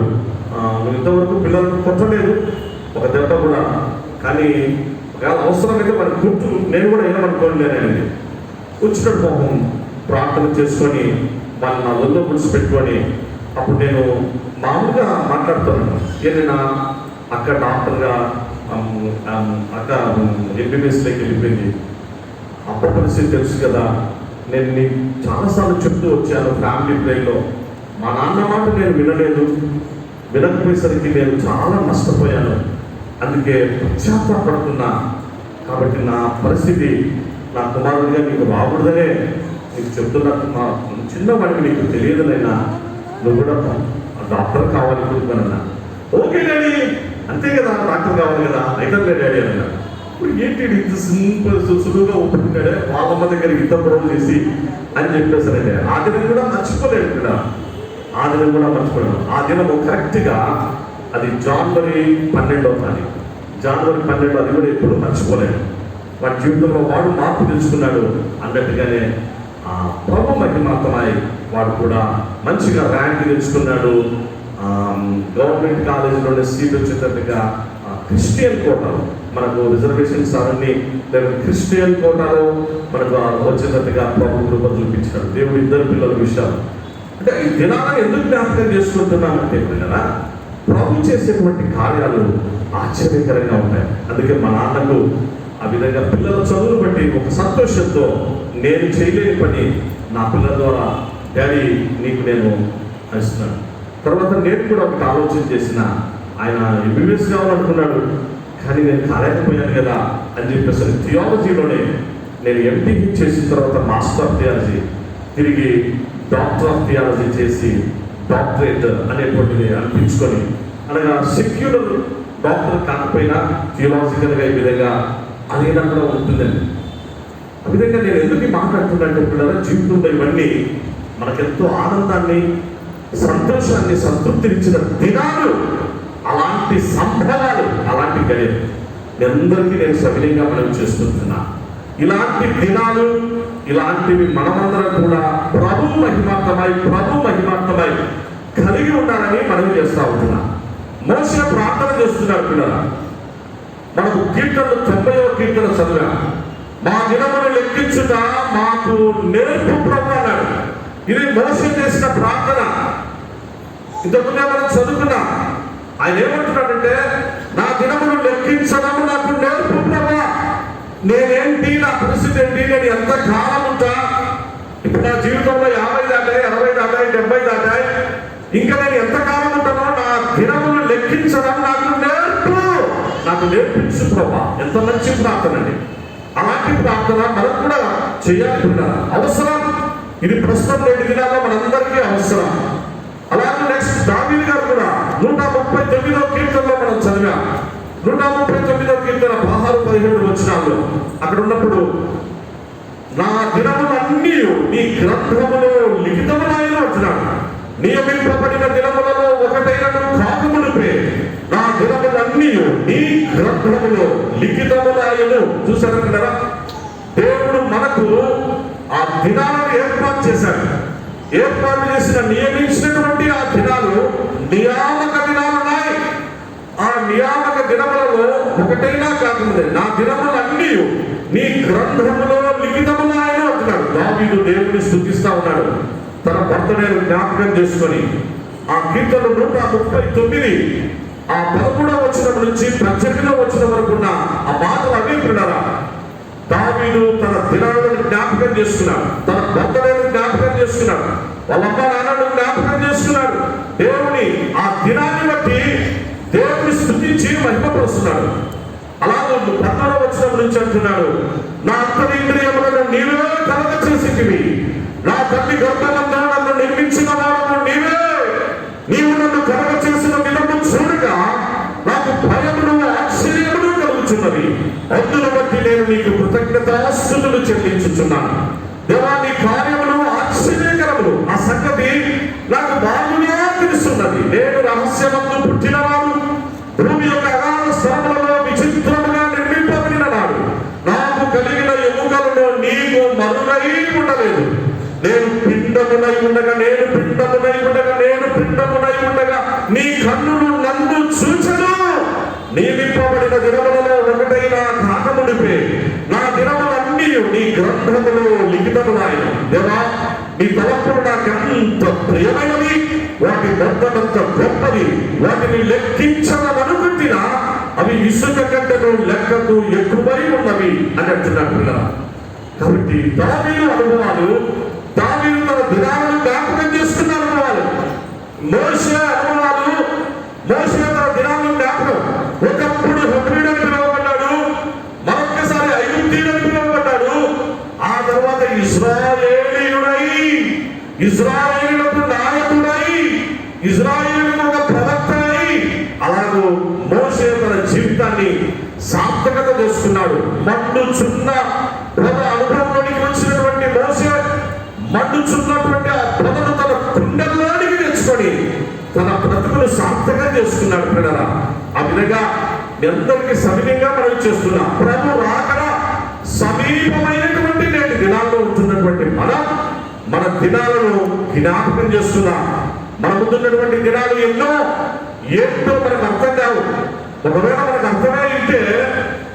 నువ్వు ఇంతవరకు పిల్లలకు కొట్టలేదు ఒక దెబ్బ కూడా, కానీ ఒకవేళ అవసరమైతే మరి గుర్తు నేను కూడా ఏమనుకోలేనండి. వచ్చినట్టు పాపం ప్రార్థన చేసుకొని వాళ్ళు నా ఒళ్ళో పెట్టుకొని, అప్పుడు నేను మామూలుగా మాట్లాడుతున్నాను. ఏదైనా అక్క డాక్టర్గా అక్క ఎంబీబీఎస్లోకి వెళ్ళిపోయింది. అప్పటి పరిస్థితి తెలుసు కదా. నేను నీకు చాలాసార్లు చెప్తూ వచ్చాను ఫ్యామిలీ ప్లేలో, మా నాన్న మాట నేను వినలేదు, వినకపోయేసరికి నేను చాలా నష్టపోయాను. అందుకే పశ్చాత్తాపడుతున్నా. కాబట్టి నా పరిస్థితి, నా కుమారుడిగా నీకు రాకూడదనే నీకు చెప్తున్నట్టు, మా చిన్నవాడికి నీకు తెలియదునైనా, నువ్వు కూడా డాక్టర్ కావాలి కొడుకునన్నా. ఓకే డాడీ, అంతే కదా, డాక్టర్ కావాలి కదా, అయితే డాడీ అన్నా. ఇప్పుడు ఏంటి ఇంత సింపుల్ సులువుగా ఒప్పుకున్నాడే, వాళ్ళమ్మ దగ్గర ఇంత ప్రోలు చేసి అని చెప్పేసారంటే ఆ దినం కూడా మర్చిపోలేదు ఇక్కడ. ఆ దినం కూడా మర్చిపోయాను. ఆ దినము కరెక్ట్గా అది జనవరి 12వ తారీఖు. జనవరి 12 అది కూడా ఎప్పుడు మర్చిపోలేదు. వాడి జీవితంలో వాడు మార్పు తెలుసుకున్నాడు అన్నట్టుగానే ప్రభు మహిమాత్మై వాడు కూడా మంచిగా ర్యాంక్ తెచ్చుకున్నాడు. గవర్నమెంట్ కాలేజీలోనే సీట్ వచ్చేటట్టుగా క్రిస్టియన్ కోటాలో, మనకు రిజర్వేషన్స్ అవన్నీ క్రిస్టియన్ కోటాలో మనకు వచ్చేటట్టుగా ప్రభు కృప చూపించాడు. దేవుడు 2 పిల్లల విషయాలు. అంటే ఈ దినాలను ఎందుకు జ్ఞాపకం చేసుకుంటున్నామంటే పిల్లరా, ప్రభు చేసేటువంటి కార్యాలు ఆశ్చర్యకరంగా ఉంటాయి. అందుకే మా నాన్నకు ఆ విధంగా పిల్లల చదువును బట్టి ఒక సంతోషంతో, నేను చేయలేని పని నా పిల్లల ద్వారా డాడీ నీకు నేను ఇస్తున్నాను. తర్వాత నేను కూడా ఒకటి ఆలోచన చేసిన, ఆయన ఎంబీబీఎస్ కావాలనుకున్నాడు, కానీ నేను కాలేకపోయాను కదా అని చెప్పేసి థియాలజీలోనే నేను ఎంటీహెచ్ చేసిన తర్వాత మాస్టర్ ఆఫ్ థియాలజీ, తిరిగి డాక్టర్ ఆఫ్ థియాలజీ చేసి డాక్టరేట్ అనేటువంటిది అనిపించుకొని, అనగా సెక్యులర్ డాక్టర్ కాకపోయినా థియాలజికల్గా ఈ విధంగా అనేది కూడా ఉంటుందండి. ఆ విధంగా నేను ఎందుకు మాట్లాడుతున్నానంటే పిల్లల జీవితంలో ఇవన్నీ మనకెంతో ఆనందాన్ని, సంతోషాన్ని, సంతృప్తినిచ్చిన దినాలు, అలాంటి సంభవాలు, అలాంటి గడియలు అందరికీ నేను సవినయంగా మనం చేసుకుంటున్నా. ఇలాంటి దినాలు, ఇలాంటివి మనమందరం కూడా ప్రభు మహిమాత్మై కలిగి ఉండాలని మనం చేస్తూ ఉంటున్నాం. మోషే ప్రార్థన చేస్తున్నారు పిల్లల. మనకు కీర్తనలు 90వ కీర్తన చదివా, మా దినమును లెక్కించుట మాకు నేర్పు ప్రభు అన్నాడు. ఇది మోషే చేసిన ప్రార్థన. ఇంతకుముందే మనం చదువుకున్నాం. ఆయన ఏమంటున్నాడంటే, నా దినమును లెక్కించడం నాకు నేర్పు ప్రభు. నేనేంటి, నా పరిస్థితి ఏంటి, నేను ఎంత కాలం ఉంటా, ఇప్పుడు నా జీవితంలో 50 దాటాయి, 60 దాటాయి, 70 దాటాయి, ఇంకా నేను ఎంత కాలం ఉంటానో, నా దినమును లెక్కించడం నాకు నేర్పించు ప్రభా. ఎంత మంచి ప్రార్థన అండి. అలాంటి ప్రార్థన మనం కూడా చేయాలనుకున్నాను, అవసరం. ఇది ప్రస్తుతం 2 దినాల్లో మనందరికీ అవసరం. అలాగే నెక్స్ట్ దావీదు గారు కూడా 139వ కీర్తనలో మనం చదివాం. 139వ కీర్తన 16-17 వచనాల్లో అక్కడ ఉన్నప్పుడు, నా దినములన్నీ నీ గ్రంథములో లిఖితములైన అంటున్నాడు. నియమింపబడిన దినములలో ఒకటైనను కాకమునిపే నా దినములన్నీ నీ గ్రంథములో లిఖితములైన. చూసారా కదా, దేవుడు మనకు ఆ దినాలను ఏర్పాటు చేశాడు. ఏర్పాటు చేసిన, నియమించినటువంటి ఆ దినాలు నియామక దినాలు ఉన్నాయి. ఆ నియామక దినములలో ఒకటైనా కాకుండా నా దినములన్నీ నీ గ్రంథములో లిఖితములైన అంటున్నాడు. దావీదు దేవుడిని స్తుతిస్తా ఉన్నాడు, తన బర్త్డేను జ్ఞాపకం చేసుకొని. ఆ కీర్తన 139 ఆ 13వ వచనం నుంచి 18వ వచనం వరకు ఉన్న ఆ మాటలు అవే పిల్లరా. దావీదు తన దినాలను జ్ఞాపకం చేసుకున్నాడు, తన బర్త్డేను జ్ఞాపకం చేసుకున్నాడు, వాళ్ళ అమ్మ నాన్నను జ్ఞాపకం చేసుకున్నాడు. దేవుని ఆ దినాన్ని బట్టి దేవుని స్తుతించి మహిమపరుస్తున్నాడు. అలాగే 14వ వచనం నుంచి అంటున్నాడు, నా అంతరింద్రియములను నీవే కలగ చేసితివి, నా తల్లి గర్భమందు నన్ను నిర్మించిన వాడు నీవే. నీవు నన్ను కలగ చేసిన విధము చూడగా నాకు భయమును ఆశ్చర్యమును కలుగుచున్నది. అందును బట్టి నేను నీకు కృతజ్ఞతాస్తుతులు చెల్లించుచున్నాను. దేవా, నీ కార్యములు ఆశ్చర్యకరములు. ఆ సంగతి నాకు బాగుగా తెలుస్తున్నది. నేను రహస్యమందు పుట్టినవాడు, నేను పిండమునై ఉండగా నీ కన్నులు నన్ను చూచెను. నియమింపబడిన దినములలో ఒకటైన కాకముడిపే నా దినములన్నీ నీ గ్రంథములో లిఖితములాయెను. దేవా, నీ తలంపులు నాకెంత ప్రియమైనవి, వాటి మొత్తమంత గొప్పది. వాటిని లెక్కించదనుకుంటున్నా అవి ఇసుక కంటను లెక్కకు ఎక్కువై ఉన్నవి అని అంటున్నాడు కదా. కాబట్టి దావీదు అనుభవాలు, దావీదు తన దినాలను జ్ఞాపకం చేసుకున్న అనుభవాలు, మోషే అనుభవాలు, మోషే తన దినాలను జ్ఞాపకం. ఒకప్పుడు హెబ్రీయుడని పిలువబడ్డాడు, మరొక్కసారి ఐగుప్తీయుడని పిలువబడ్డాడు. ఆ తర్వాత ఇశ్రాయేలీయులకు నాయకుడై, ఇశ్రాయేలులకు ఒక ప్రవక్తై, అలాగూ మోషే తన జీవితాన్ని సార్థకత చేసుకున్నాడు. మండుచున్న పొద అనుభవంలోనికి వచ్చినటువంటి మోషే మండుచున్నటువంటి ఆ పొదను తన కుండల్లోనికి తెచ్చుకొని తన బ్రతుకును సార్థకం చేసుకున్నాడు. పిల్లరా, ఆ విధంగా ఎందరికి సవినయంగా మనం చేస్తున్నాం. ప్రభు రాకడ సమీపమైనటువంటి నేటి దినాల్లో ఉంటున్నటువంటి మన దినాలను జ్ఞాపకం చేస్తున్నాం. మన ముందున్నటువంటి దినాలు ఎన్నో ఏంటో మనకు అర్థం కావు. ఒకవేళ మనకు అర్థమే అయితే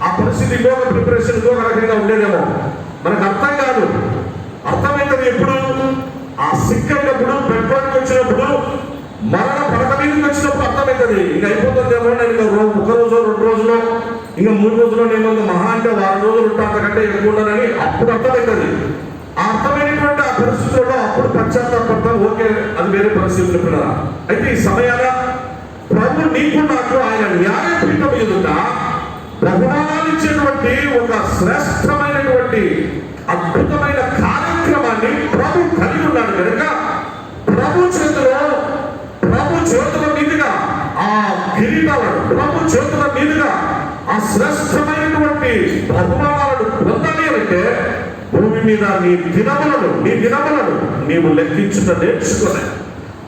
ఆ పరిస్థితి ఇంకొక ప్రిపరేషన్ ఇంకొక రకంగా ఉండేదేమో. మనకు అర్థం కాదు. అర్థమైనది ఎప్పుడు? ఆ సిక్ అయినప్పుడు, పెట్టుబడికి వచ్చినప్పుడు, మరణ పడక మీదకి వచ్చినప్పుడు అర్థమవుతుంది. ఇంక అయిపోతుందేమో, నేను ఇంకా ఒక రోజు 2 రోజులు, ఇంకా 3 రోజులు, నేను మహా అంటే 4 రోజులు ఉంటా, అంతకంటే ఎక్కువ ఉండనని అప్పుడు అర్థమవుతుంది. ఆ అర్థమైనటువంటి ఆ పరిస్థితుల్లో అప్పుడు పశ్చాత్తాపడతాం. ఓకే, అది వేరే పరిస్థితులు పిల్లరా. అయితే ఈ సమయాన ప్రభు నీకు నాకు ఆయన న్యాయపీఠం ఎదుట బహుమానాలు ఇచ్చేటువంటి ఒక శ్రేష్టమైనటువంటి అద్భుతమైన కార్యక్రమాన్ని ప్రభు కలిగి ఉన్నాడు కనుక ప్రభు చేతుల మీదుగా ఆ కిరీటాలను, ప్రభు చేతుల మీదుగా ఆ శ్రేష్టమైనటువంటి బహుమానాలను పొందాలి అంటే భూమి మీద నీ దినములను నీవు లెక్కించుట నేర్చుకోవాలి.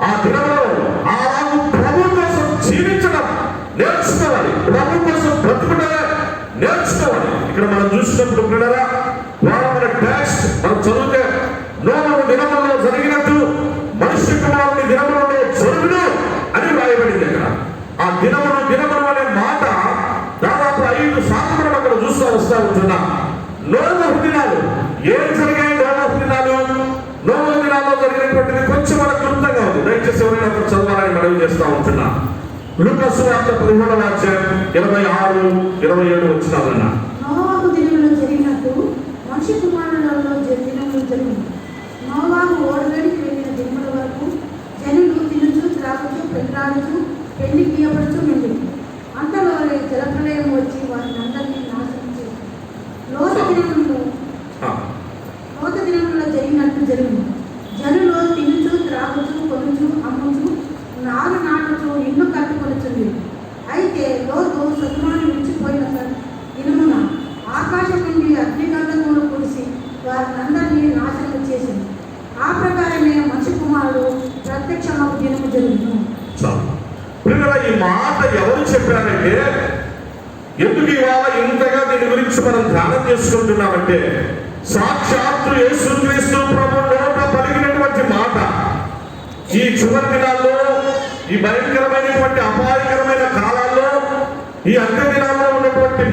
ఆ దినములను అలాగూ ప్రభు కోసం జీవించడం నేర్చుకోవాలి. ప్రభు కోసం బ్రతుకుటమే నేర్చుకోవాలి. ఇక్కడ మనం చూసినప్పుడు పిల్లరా, మన టెక్స్ట్ మనం చదివితే నోవహు దినములలో జరిగినట్టు మనుష్య కుమారుని దినములలో జరుగును అని రాయబడింది. ఇక్కడ ఆ దినములు అనే మాట దాదాపు 5 సార్లు మనం అక్కడ చూస్తూ వస్తూ ఉంటున్నాం. నోవహు దినాలు ఏం జరిగాయి? నోవహు దినాల్లో జరిగినటువంటిది కొంచెం మనకు క్లుప్తంగా ఉంది. దయచేసి ఎవరైనా చదవాలని మనవి చేస్తూ ఉంటున్నా. లూకా సువార్త 15వ అధ్యాయం 26, 27 వచనాలన్నా. నోవహు దినములో జరిగినట్టు మనుష్య కుమారులలో దినములు జరిగింది. నోవహు ఓడలోనికి వెళ్ళిన దినముల వరకు జనులు తినుచు, త్రాగుచు, పెండ్లాడుచు, పెళ్లి గీయపడుచు వెళ్ళి అంతలో జలప్రలయం వచ్చి వారిని అందరినీ నాశనం చేసింది. లోత దినములలో జరిగినట్టు జరిగింది. జనులు తినుచు, త్రాగుచు, కొనుచు, అమ్ముచు, నారు నాటుచు, ఇల్లు కట్టుకొనుచుంది. అయితే లోతు సతుమాను విడిచిపోయిన దినమున ఆకాశం నుండి అగ్నిగంధకములు కురిసి వారినందరినీ నాశనం చేసింది. ఆ ప్రకారమే మనిషి కుమారుడు ప్రత్యక్షమగు దినము జరుగును. ఈ మాట ఎవరు చెప్పారంటే, ఎందుకు ఇవాళ ఇంతగా దీని గురించి మనం ధ్యానం చేసుకుంటున్నామంటే, సాక్షాత్తు యేసుక్రీస్తు ప్రభు నోట పలికినటువంటి మాట. ఈ చివరి దినాల్లో, ఈ భయంకరమైనటువంటి అపాయకరమైన కాలాల్లో, ఈ అంత్య దినాల్లో ఉన్నటువంటి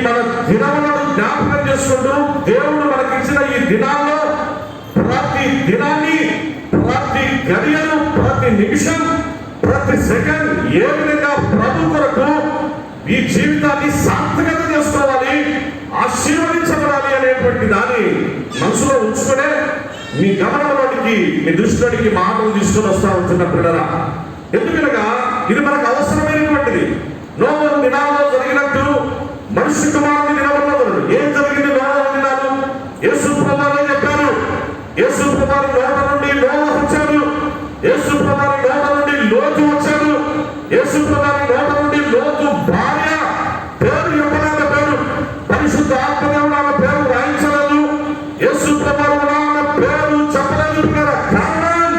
మన దినములను జ్ఞాపకం చేసుకుంటూ దేవుడు మనకిచ్చిన ఈ దినాల్లో ప్రతి దినాన్ని, ప్రతి గడియను, ప్రతి నిమిషం, ప్రతి సెకండ్ ఏ విధంగా ప్రభు కొరకు ఈ జీవితాన్ని సార్థకత చేసుకోవాలి, ఆశీర్వదించబడాలి అనేటువంటి దాన్ని మనసులో ఉంచుకునే మీ గమనంలోనికి, మీ దృష్టిలోనికి మాటలు తీసుకొని వస్తా ఉంటున్న పిల్లరా. ఎందుకనగా ఇది మనకు అవసరమైనటువంటిది. నోవహు దినాల్లో జరిగినట్టు మనుష్య కుమారుని దినములలో ఏం జరిగింది? నోవహు దినాలు యేసు ప్రభువే చెప్పారు. యేసు ప్రభు నోట నుండి నోవహు వచ్చాడు. యేసు ప్రభు నోట నుండి లోతు వచ్చాడు. యేసు ప్రభు నోట నుండి లోతు భార్య పేరు చెప్పలేక పేరు, పరిశుద్ధ ఆత్మదేవుడు ఆమె పేరు రాయించలేదు. యేసు ప్రభు ఆమె పేరు చెప్పలేదు. కారణం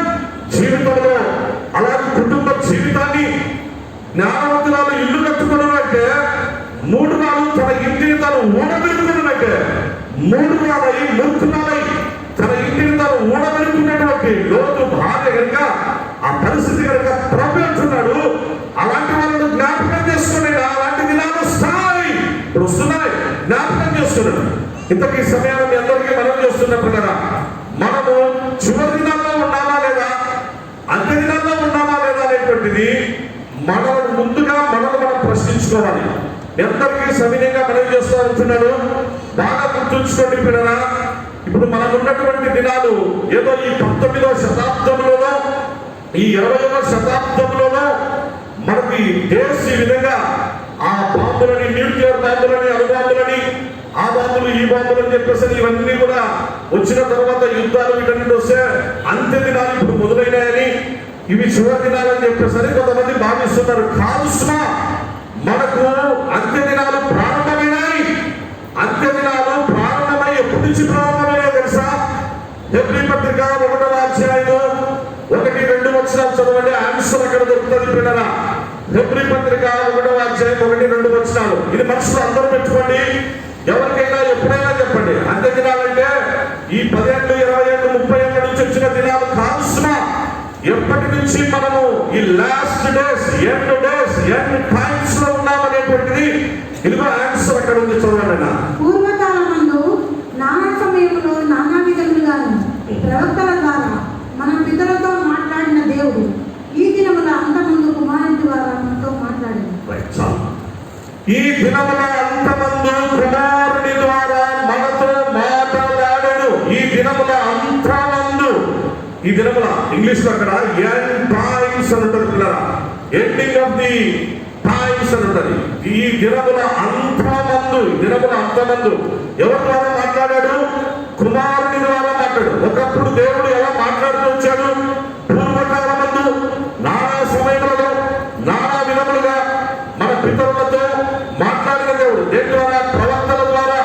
జీవితంలో అలాంటి కుటుంబ జీవితాన్ని జ్ఞానవంతురాలు ఇల్లు కట్టుకున్నానంటే, 3 నాలు తన ఇంటిని తను ఊడబెట్టుకున్నానంటే, 3 నాలై మూర్ఖురాలై తన ఇంటిని ఉన్నటువంటి లోతు భార్య కనుక ఆ పరిస్థితి కనుక ప్రభు అంటున్నాడు, అలాంటి వాళ్ళను జ్ఞాపకం చేసుకున్నాడు. అలాంటి దినాలు వస్తాయి, ఇప్పుడు వస్తున్నాయి, జ్ఞాపకం చేస్తున్నాడు. ఇంతకీ సమయాన్ని మీ అందరికీ మనం చేస్తున్నప్పుడు కదా, మనము చివరి దినాల్లో ఉన్నామా లేదా, అంత్య దినాల్లో ఉన్నామా లేదా అనేటువంటిది మనం ముందుగా మనం ప్రశ్నించుకోవాలి. ఎందరికీ సవినయంగా మనం చేస్తూ ఉంటున్నాడు. బాగా గుర్తుంచుకోండి పిల్లరా, ఇప్పుడు మనం ఉన్నటువంటి దినాలు ఏదో ఈ 19వ శతాబ్దంలోనో ఈ 20వ శతాబ్దంలోనో మనకి దేశీ విధంగా ఆ బాంబులని, న్యూక్లియర్ బాంబులని, అణుబాంబులని, ఆ బాంబులు ఈ బాంబులు అని చెప్పేసి ఇవన్నీ కూడా వచ్చిన తర్వాత యుద్ధాలు వీటన్నిటి వస్తే అంత్య దినాలు ఇప్పుడు మొదలైనాయని, ఇవి చివరి దినాలని చెప్పేసరి కొంతమంది భావిస్తున్నారు. కాదు సుమా, మనకు అంత్య దినాలు ప్రారంభమైనాయి. అంత్య దినాలు ప్రారంభమై ఎప్పటి నుంచి ప్రారంభమైనాయో తెలుసా? హెబ్రీ పత్రిక 1వ అధ్యాయము 1-2 వచనాలు చదవండి. ఆన్సర్ అక్కడ దొరుకుతుంది పిల్లరా. హెబ్రీ పత్రిక 1వ అధ్యాయం 1-2 వచనాలు. ఇది మనసులో అందరూ పెట్టుకోండి. ఎవరికైనా ఎప్పుడైనా చెప్పండి, అంత్య దినాలంటే ఈ 10 ఏళ్ళు, 20 ఏళ్ళు, 30 ఏళ్ళ నుంచి వచ్చిన దినాలు కాదు సుమా. ఎప్పటి నుంచి మనము ఈ లాస్ట్ డేస్, ఎండ్ టైమ్స్ లో ఉన్నామనేటువంటిది ఇదిగో ఆన్సర్ అక్కడ ఉంది, చూడండి. పూర్వకాలమందు నానా సమయంలో నానా విధములుగాను ప్రవక్తల ద్వారా మన పితరులతో మాట్లాడిన దేవుడు ఈ దినముల అంతమందు కుమారుని ద్వారా మనతో మాట్లాడింది. ఈ దినముల అంతమందు కుమారుని ద్వారా మనతో మాట్లాడాడు. ఈ దినముల అంతమందు, ఈ దినముల ఇంగ్లీష్ లో అక్కడ ఎండ్ టైమ్స్ అని ఉంటుంది పిల్లరా. ఎండింగ్ ఆఫ్ ది టైమ్స్ అని ఉంటుంది. ఈ దినముల అంతమందు, దినముల అంతమందు ఎవరి ద్వారా మాట్లాడాడు? కుమారుని ద్వారా మాట్లాడు. ఒకప్పుడు దేవుడు ఎలా మాట్లాడుతూ వచ్చాడు? పూర్వకాలమందు నానా సమయంలో నానా విధములుగా మన పితరులతో మాట్లాడిన దేవుడు. దేని ద్వారా? ప్రవక్తల ద్వారా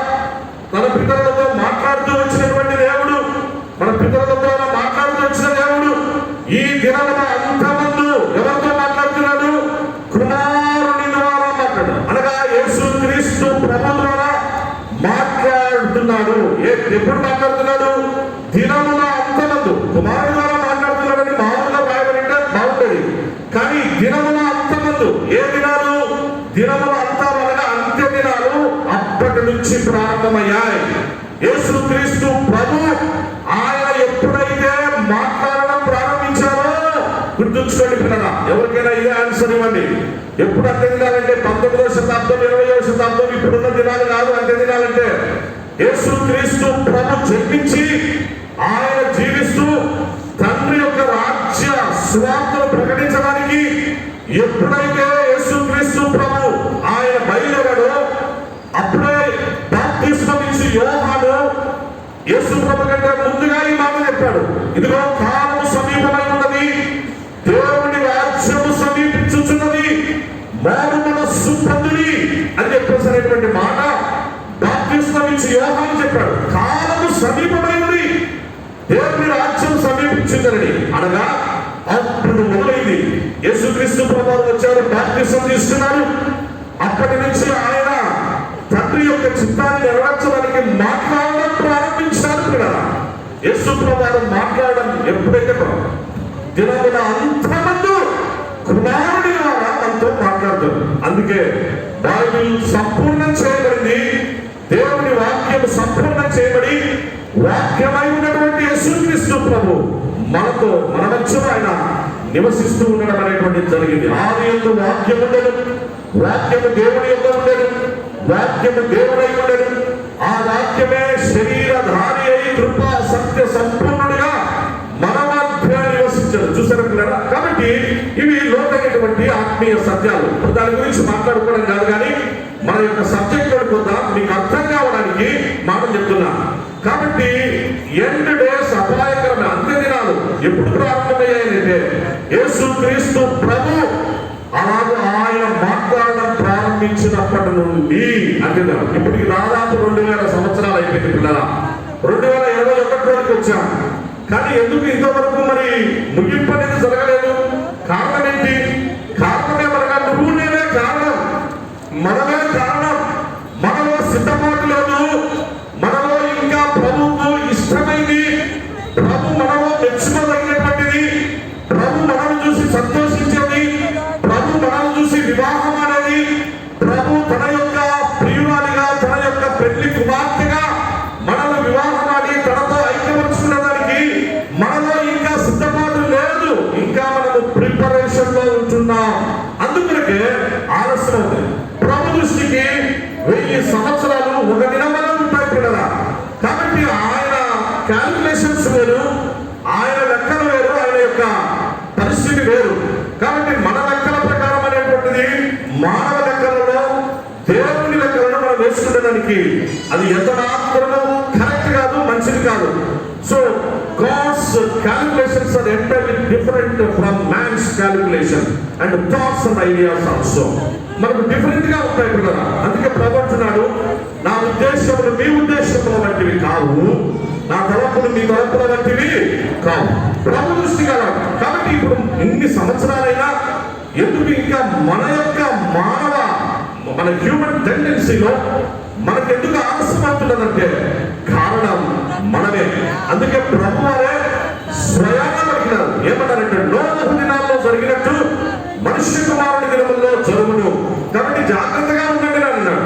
మన పితరులతో మాట్లాడుతూ వచ్చినటువంటి దేవుడు, మన పితరుల ద్వారా మాట్లాడుతూ వచ్చిన దేవుడు ఈ దినముల అంతమందు ఎవరితో మాట్లాడుతున్నాడు? కుమారుని ద్వారా మాట్లాడు. అనగా యేసు క్రీస్తు ప్రభు ద్వారా మాట్లాడుతున్నాడు. ఎప్పుడు మాట్లాడుతున్నాడు? దినముల అంతమందు. కుమారుని ద్వారా మాట్లాడుతున్నాడని మామూలుగా రాయబడింటే బాగుంటుంది, కానీ దినముల అంతమందు. ఏ దినాలు? దినముల అంతం అనగా అంత్య దినాలు అప్పటి నుంచి ప్రారంభమయ్యాయి. యేసు క్రీస్తు ప్రభు ఆయన ఎప్పుడైతే మాట్లాడడం ప్రారంభించారో గుర్తుంచుకోండి పిల్లరా. ఎవరికైనా ఇదే ఆన్సర్ ఇవ్వండి. ఎప్పుడు అంత్య దినాలంటే 19వ శతాబ్దం, 20వ శతాబ్దం, ఇప్పుడున్న దినాలు కాదు. అంత్య దినాలంటే యేసు క్రీస్తు ప్రభు జన్మించి ఆయన జీవిస్తూ తండ్రి యొక్క రాజ్య సువార్తను ప్రకటించడానికి ఎప్పుడైతే యేసు క్రీస్తు ప్రభు ఆయన బయలుదేరాడో అప్పుడే బాప్తిస్మం ఇచ్చి యోహాను యేసు ప్రభు కంటే ముందుగా ఈ మాట చెప్పాడు. ఇదిగో కాలము సమీపమై ఉన్నది, దేవుని రాజ్యము సమీపించుచున్నది, మారు మనస్సు పొందుడి అని చెప్పేసినటువంటి మాట బాప్తిస్మం ఇచ్చి యోహాను చెప్పాడు. కాలము సమీపమై ఉంది, దేవుని రాజ్యం సమీపించిందని. అనగా అప్పుడు మొదలైంది. యేసుక్రీస్తు ప్రభువు వచ్చారు, బాప్తిస్మం తీసుకున్నారు. అప్పటి నుంచి ఆయన తండ్రి యొక్క చిత్తాన్ని నెరవేర్చడానికి మాట్లాడడం ప్రారంభించారు కదా. యేసు ప్రభువు మాట్లాడడం ఎప్పుడైతే దినముల అంతమందు కుమారుని ద్వారా మనతో మాట్లాడతారు. అందుకే బైబిల్ సంపూర్ణం చేయబడింది. దేవుని వాక్యం సంపూర్ణం చేయబడి వాక్యమై ఉన్నటువంటి యేసుక్రీస్తు ప్రభు మనతో, మన మధ్యలో ఆయన నివసిస్తూ ఉండడం అనేటువంటిది జరిగింది. ఆదియందు వాక్యం ఉండదు, వాక్యము దేవుని యొక్క ఉండదు, వాక్యము దేవుడై ఉండదు. ఆ వాక్యమే శరీరధారి అయి కృపా సత్య సంపూర్ణుడిగా మన మధ్య నివసించారు. చూసారు కదా. కాబట్టి ఇవి లోతైనటువంటి ఆత్మీయ సత్యాలు. దాని గురించి మాట్లాడుకోవడం కాదు, కానీ మన యొక్క సబ్జెక్ట్ వద్దాం, మీకు అర్థం కావడానికి మాట చెప్తున్నా. కాబట్టి ఎండ్ డేస్ అపాయకరమైన అంత్య దినాలు ఎప్పుడు ప్రారంభమయ్యాయంటే యేసు క్రీస్తు ప్రభు అలాగే ఆయన మాట్లాడడం ప్రారంభించినప్పటి నుండి అంతే. ఇప్పటికి దాదాపు 2000 సంవత్సరాలు అయిపోయింది పిల్లల. 2021 వచ్చాం, కానీ ఎందుకు ఇంతవరకు మరి ముగింపు అనేది జరగలేదు? కారణం ఏంటి? కారణమే మనగా నువ్వు నేనే కారణం, మనమే కారణం. మనలో సిద్ధపాటు లేదు, మనలో ఇంకా ప్రభువుకు ఇష్టమైంది, ప్రభు మనలో మెచ్చుకోదగిన క్యాలిక్యులేషన్స్ వేరు, ఆయన లెక్కలు వేరు, ఆయన యొక్క పరిస్థితి వేరు. కాబట్టి మన లెక్కల ప్రకారం అనేటువంటిది మానవ లెక్కలలో దేవుని లెక్కలను మనం వేసుకునేదానికి అది ఎంత మాత్రమో కరెక్ట్ కాదు, మంచిది కాదు. So God's calculations are entirely different from man's calculation and thoughts and ideas also. మనకు డిఫరెంట్ గా ఉంటాయి కదా. అందుకే ప్రభు అంటున్నాడు, నా ఉద్దేశములు మీ ఉద్దేశముల వంటివి కావు, నా తలపులు మీ తలపుల వంటివి కావు. ప్రభు దృష్టి కదా. కాబట్టి ఇప్పుడు ఇన్ని సంవత్సరాలైనా ఎందుకు ఇంకా మన యొక్క మన హ్యూమన్ టెండెన్సీలో మనకెందుకు ఆలస్యం అవుతున్నదంటే కారణం మనమే. అందుకే ప్రభు వారే స్వయంగా పలికినారు. ఏమన్నారంటే, నోవహు దినాల్లో జరిగినట్టు మనుష్య కుమారుని దినముల్లో జరుగును, కాబట్టి జాగ్రత్తగా ఉండండి అని అన్నాడు.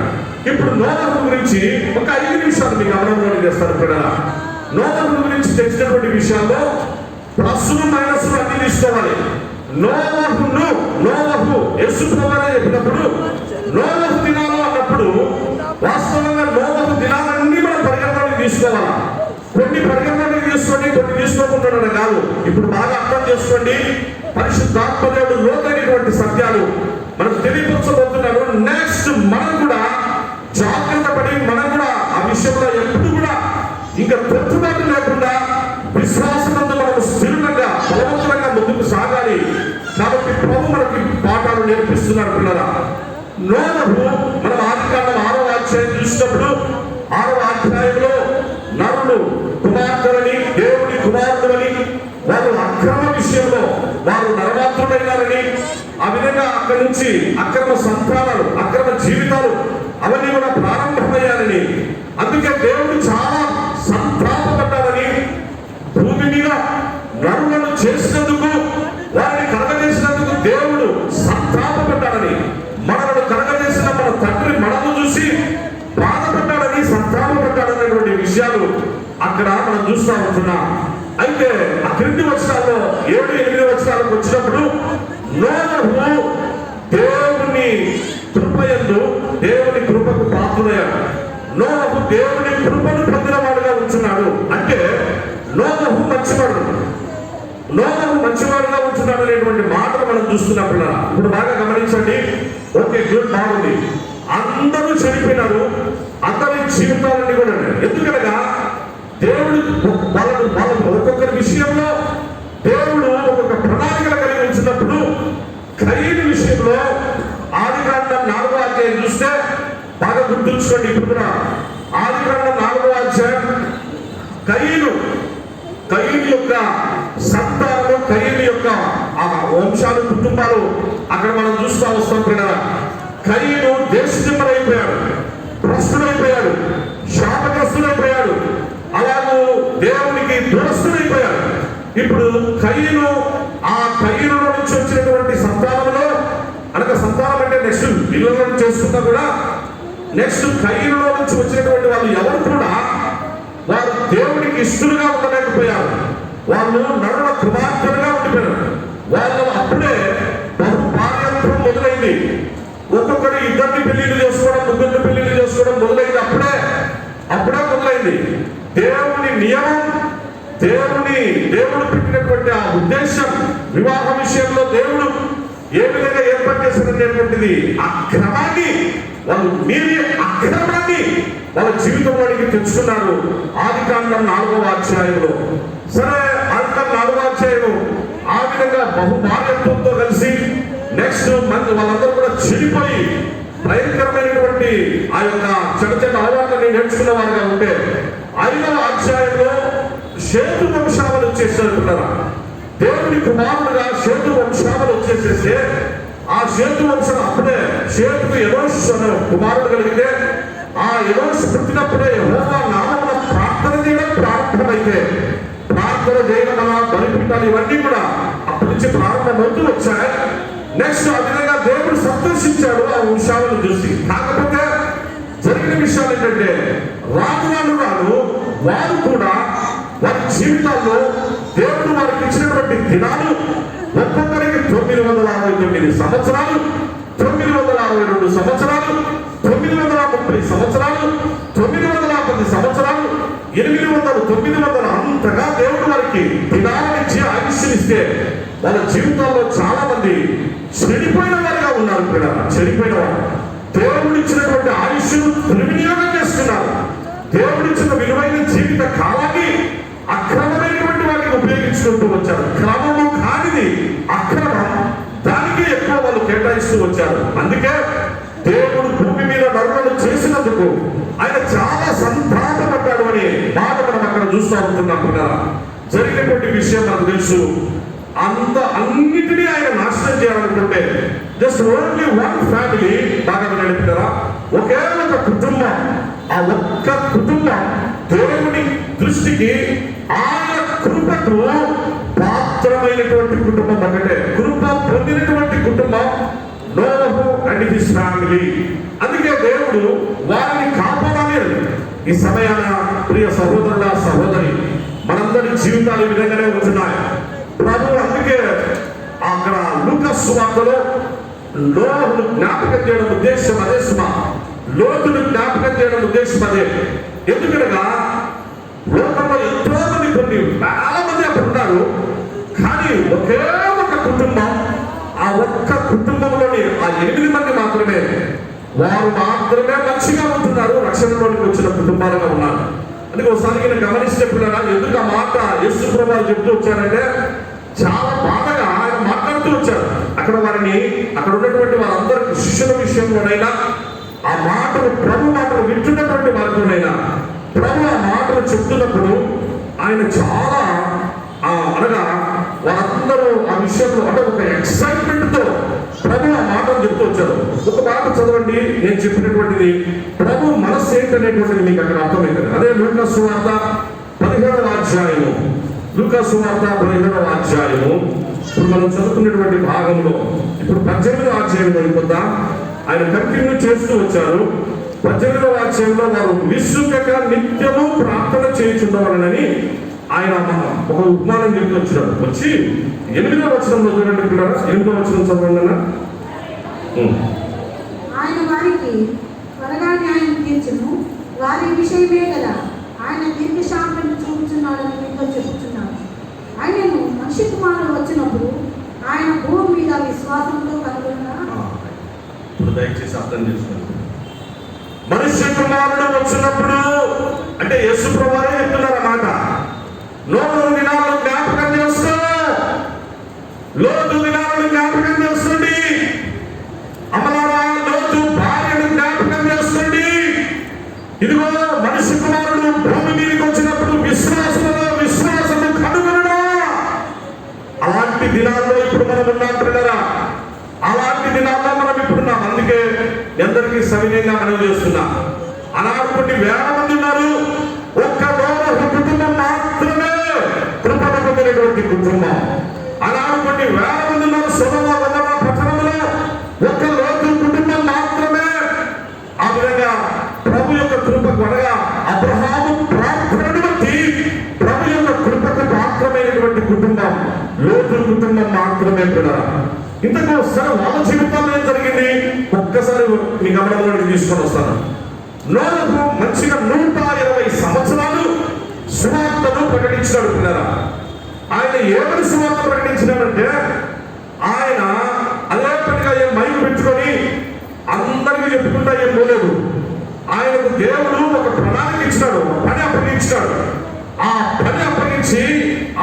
ఇప్పుడు నోవహు గురించి ఒక 5 నిమిషాలు మీ గమనంలో చేస్తారు. ఇక్కడ నోవహు గురించి తెచ్చినటువంటి విషయాల్లో ప్లస్లు మైనస్లు అన్ని తీసుకోవాలి. నోవహు యేసు ప్రభువే చెప్పినప్పుడు నోవహు దినాలు అన్నప్పుడు వాస్తవంగా నోవహు దినాలన్నీ మనం పరిగణలోకి తీసుకోవాలా. కొన్ని పరిగణలోకి తీసుకోండి, కొన్ని తీసుకోకుండా కాదు. ఇప్పుడు బాగా అర్థం చేసుకోండి. పరిశుద్ధాత్మదేవుడు లోతైనటువంటి సత్యాలు మనకు తెలియపరచబోతున్నాడు. నెక్స్ట్ మనం కూడా జాగ్రత్త పడి మనం కూడా ఆ విషయంలో ఎప్పుడు కూడా ఇంకా తొట్టుబాటు లేకుండా విశ్వాసంతో మనం స్థిరంగా బలవంతంగా ముందుకు సాగాలి. కాబట్టి ప్రభు మనకి పాఠాలు నేర్పిస్తున్నారు పిల్లరా. నోవహు మనం ఆదికాండం 6వ అధ్యాయం చూసినప్పుడు 6వ అధ్యాయంలో నరులు కుమార్తెలని దేవుని కుమారులని వారు అక్రమ విషయంలో వారు నరమాత్రులైనారని, ఆ విధంగా అక్కడి నుంచి అక్రమ సంతానాలు, అక్రమ జీవితాలు అవన్నీ కూడా ప్రారంభమయ్యారని, అందుకే దేవుడు చాలా సంతాపపడ్డారని, భూమి మీద నరులను చేసినందుకు వారిని కలగజేసినందుకు దేవుడు సంతాపపడ్డాడని, మనలను కలగజేసిన మన తండ్రి మనము చూసి బాధపడ్డాడని, సంతాపపడ్డాడనేటువంటి విషయాలు అక్కడ మనం చూస్తూ ఉంటున్నాం. అయితే ఆ క్రింది వచనాల్లో 7-8 వచనాలకు వచ్చినప్పుడు నోవహు దేవుని కృపయందు దేవుని కృపకు పాత్రుడయ్యాడు. నోవహు దేవుని కృపను పొందినవాడుగా ఉంటున్నాడు. అంటే నోవహు మంచివాడుగా ఉంటున్నాడు అనేటువంటి మాటలు మనం చూస్తున్నప్పుడు ఇప్పుడు బాగా గమనించండి. ఓకే, గుడ్, బాగుంది. అందరూ చనిపోయినారు, అందరి జీవితాలన్నీ కూడా. ఎందుకనగా దేవుడు వాళ్ళకు ఒక్కొక్కరి విషయంలో దేవుడు ఒక్కొక్క ప్రణాళికలు కలిగి ఉంచినప్పుడు కయీను విషయంలో ఆదికాండం 4వ అధ్యాయం చూస్తే బాగా గుర్తుంచుకోండి. ఇప్పుడు కూడా ఆదికాండం 4వ అధ్యాయం కయీను యొక్క సంతానము, కయీను యొక్క ఆ వంశాలు, కుటుంబాలు అక్కడ మనం చూస్తూ వస్తాం కదా. కయీను దేశదిమ్మరైపోయాడు, భ్రష్టుడైపోయాడు, శాపగ్రస్తుడైపోయాడు, అలాగూ దేవునికి దూరస్తుడైపోయాడు. ఇప్పుడు కయీను, ఆ కయీనులో నుంచి వచ్చినటువంటి సంతానంలో అనగా సంతానం అంటే నెక్స్ట్ పిల్లలను చేసుకున్నా కూడా నెక్స్ట్ కయీనులో నుంచి వచ్చినటువంటి వాళ్ళు ఎవరు కూడా వారు దేవునికి ఇష్టలుగా ఉండలేకపోయారు. వాళ్ళు నరుల కుమార్తెలుగా ఉండిపోయారు. వాళ్ళు అప్పుడే బహుభార్యత్వం మొదలైంది. ఒక్కొక్కరు 2 పెళ్లిళ్ళు చేసుకోవడం, 3 పెళ్లిళ్ళు చేసుకోవడం మొదలైంది. అప్పుడే మొదలైంది. దేవుని నియమం, దేవుడు పెట్టినటువంటి ఆ ఉద్దేశం వివాహ విషయంలో దేవుడు ఏ విధంగా ఏర్పాటు చేసినటువంటిది అక్రమాన్ని వాళ్ళు మీరి అక్రమాన్ని వాళ్ళ జీవితంలోనికి తెచ్చుకున్నారు. ఆదికాండం 4వ అధ్యాయంలో సరే, ఆదికాండం 4వ అధ్యాయం ఆ విధంగా బహుభార్యత్వంతో కలిసి నెక్స్ట్ వాళ్ళందరూ కూడా చెడిపోయి భయంకరమైనటువంటి ఆ యొక్క చెడ్డ అలవాట్లని నేర్చుకున్న వారుగా ఉంటే 5వ అధ్యాయంలో షేతు వంశావళి వచ్చేసారు. దేవుని కుమారుడుగా షేతు వంశావళి వచ్చేసేస్తే ఆ షేతు వంశం అప్పుడే షేతుకు ఎనోష్ అనే కుమారుడు కలిగితే ఆ ఎనోష్ పుట్టినప్పుడే యెహోవా నామమున ప్రార్థన చేయడం ప్రారంభమైతే ప్రార్థన చేయడం వల్ల బలిపీఠాలు ఇవన్నీ కూడా అప్పటి నుంచి ప్రారంభమవుతూ వచ్చాయి. నెక్స్ట్ ఆ విధంగా దేవుడు సంతోషించాడు ఆ వంశాలను చూసి. కాకపోతే జరిగిన విషయాలు ఏంటంటే రాను వారు కూడా వారి జీవితాల్లో దేవుడు వారికి ఇచ్చినటువంటి దినాలు ఒక్కొక్కరికి 969 సంవత్సరాలు, 962 సంవత్సరాలు, 930 సంవత్సరాలు, 910 సంవత్సరాలు, 800, 900 అంతగా దేవుడు వారికి దినాలనిచ్చి ఆయుష్నిస్తే వాళ్ళ జీవితాల్లో చాలా మంది చెడిపోయిన వారిగా ఉన్నారు. చెడిపోయిన వారు దేవుడు ఇచ్చినటువంటి ఆయుష్ను దుర్వినియోగం చేస్తున్నారు. దేవుడిచ్చిన విలువైన జీవిత కాలాన్ని అక్రమమైనటువంటి వాటిని ఉపయోగించుకుంటూ వచ్చారు. క్రమము కానిది అక్రమం, దానికి ఎక్కువ వాళ్ళు కేటాయిస్తూ వచ్చారు. అందుకే దేవుడు భూమి మీద నరులను చేసినందుకు ఆయన చాలా సంతాపపడ్డాడు అనే మాట మనం అక్కడ చూస్తూ ఉంటున్నాం. జరిగినటువంటి విషయం మనకు తెలుసు. అన్నిటినీ ఆయన నాశనం చేయాలనుకుంటే జస్ట్ ఓన్లీ వన్ ఫ్యామిలీ, బాగా నడిపినారా, ఒకే ఒక కుటుంబం. ఆ ఒక్క కుటుంబం దేవుని దృష్టికి ఆయన కృపకు పాత్రమైనటువంటి కుటుంబం ఒకటే. కృప పొందినటువంటి కుటుంబం నోహు అండ్ హిస్ ఫ్యామిలీ. అందుకే దేవుడు వారిని కాపాడాలి. ఈ సమయాన ప్రియ సహోదరుల సహోదరి, మనందరి జీవితాలు ఈ విధంగానే ఉంటున్నాయి. ప్రభు అందుకే అక్కడ లూకాసు సువార్తలో నోహును జ్ఞాపకం చేయడం ఉద్దేశం అదే. లోతును జ్ఞాపకం చేయడం ఉద్దేశం అదే. ఎందుకనగా లోకంలో ఎంతో మంది, కొన్ని వేల మంది అక్కడ ఉన్నారు. కానీ ఒకే ఒక కుటుంబం, ఆ ఒక్క కుటుంబంలోని ఆ 8 మంది మాత్రమే, వారు మాత్రమే మంచిగా ఉంటున్నారు, రక్షణలోనికి వచ్చిన కుటుంబాలుగా ఉన్నారు. అందుకే ఒకసారి నేను గమనించినప్పుడుగా ఎందుకు ఆ మాట యేసు ప్రభువు చెప్తూ వచ్చారంటే, చాలా బాధగా ఆయన మాట్లాడుతూ వచ్చారు. అక్కడ వారిని, అక్కడ ఉన్నటువంటి వారందరికీ శిష్యుల విషయంలోనైనా, ఆ మాటలు ప్రభు మాటలు వింటున్నటువంటి వారితోనైనా, ప్రభు ఆ మాటలు చెప్తున్నప్పుడు ఆయన చాలా అనగా వారందరూ ఆ విషయంలో అంటే ఒక ఎక్సైట్మెంట్ తో ప్రభు ఆ మాటలు చెప్తూ వచ్చారు. ఒక మాట చదవండి, నేను చెప్పినటువంటిది ప్రభు మనస్సు ఏంటనేటువంటిది మీకు అక్కడ అర్థమైంది. అదే లూకాసు సువార్త 15వ అధ్యాయము. లూకాసు సువార్త 15వ అధ్యాయము ఇప్పుడు మనం చదువుకున్నటువంటి భాగంలో ఇప్పుడు 18వ అధ్యాయంలో అయిపోద్దాం. ఆయన కంటిన్యూ చేస్తూ వచ్చారు. 18వ అధ్యాయంలో వారు విసుగక నిత్యము ప్రార్థన చేయుచుండవాలని ఆయన ఒక ఉపమానం చెప్తూ వచ్చాడు. వచ్చి 8వ వచనంలో చూడండి. 8వ వచనం చదవండి అన్న. ఆయన వారికి త్వరగా న్యాయం తీర్చును, వారి విషయమే కదా ఆయన దీర్ఘశాంతం చూపుచున్నాడని మీతో చెప్పుచున్నాడు. ఆయనను మనిషి కుమారుడు వచ్చినప్పుడు ఆయన భూమి మీద విశ్వాసంతో కనుగొన్న. దయచేసి అర్థం చేసుకోండి. మనిషి కుమారుడు వచ్చినప్పుడు అంటే యేసు ప్రభువే చెప్తున్నారు అన్నమాట. లోతు దినాలను జ్ఞాపకం చేస్తూ, లోతు దినాలను జ్ఞాపకం చేస్తుంది. అమలారా లోతు భార్యను జ్ఞాపకం చేస్తుంది. ఇదిగో మనిషి కుమారుడు భూమి మీదకి వచ్చినప్పుడు విశ్వాసము కనుగొనడా. అలాంటి దినాల్లో ఇప్పుడు మనం ఉన్నాం పిల్లరా. అలాంటి దినాల్లో మనం ఇప్పుడున్నాం. అందుకే ఎందరికీ సవినయంగా మనం చేస్తున్నాం. అలాంటి కొన్ని వేల మంది ఉన్నారు. ఒక్క నోహు కుటుంబం మాత్రమే కృపను పొందినటువంటి కుటుంబం. అలాంటి కొన్ని వేల మంది ఉన్నారు. సొదొమ గొమొర్రా పట్టణంలో ఒక్క లోతు కుటుంబం మాత్రమే ఆ విధంగా ప్రభు యొక్క కృపకు అనగా అబ్రహాము ప్రార్థనను బట్టి ప్రభు యొక్క కృపకు పాత్రమైనటువంటి కుటుంబం లోతు కుటుంబం మాత్రమే కూడా. ఇంతకు సరే వాళ్ళ జీవితాల్లో ఏం జరిగింది ఒక్కసారి మీ గమనంలోకి తీసుకొని వస్తాను. నోహు మంచిగా 120 సంవత్సరాలు సువార్తను ప్రకటించాడు పిల్లరా. ఆయన ఏమని సువార్త ప్రకటించినాడంటే, ఆయన అదే పనిగా ఏం మైకు పెట్టుకొని అందరికీ చెప్పుకుంటా ఏం పోలేదు. ఆయనకు దేవుడు ఒక ప్రణాళిక ఇచ్చినాడు, పని అప్పగించినాడు. ఆ పని అప్పగించి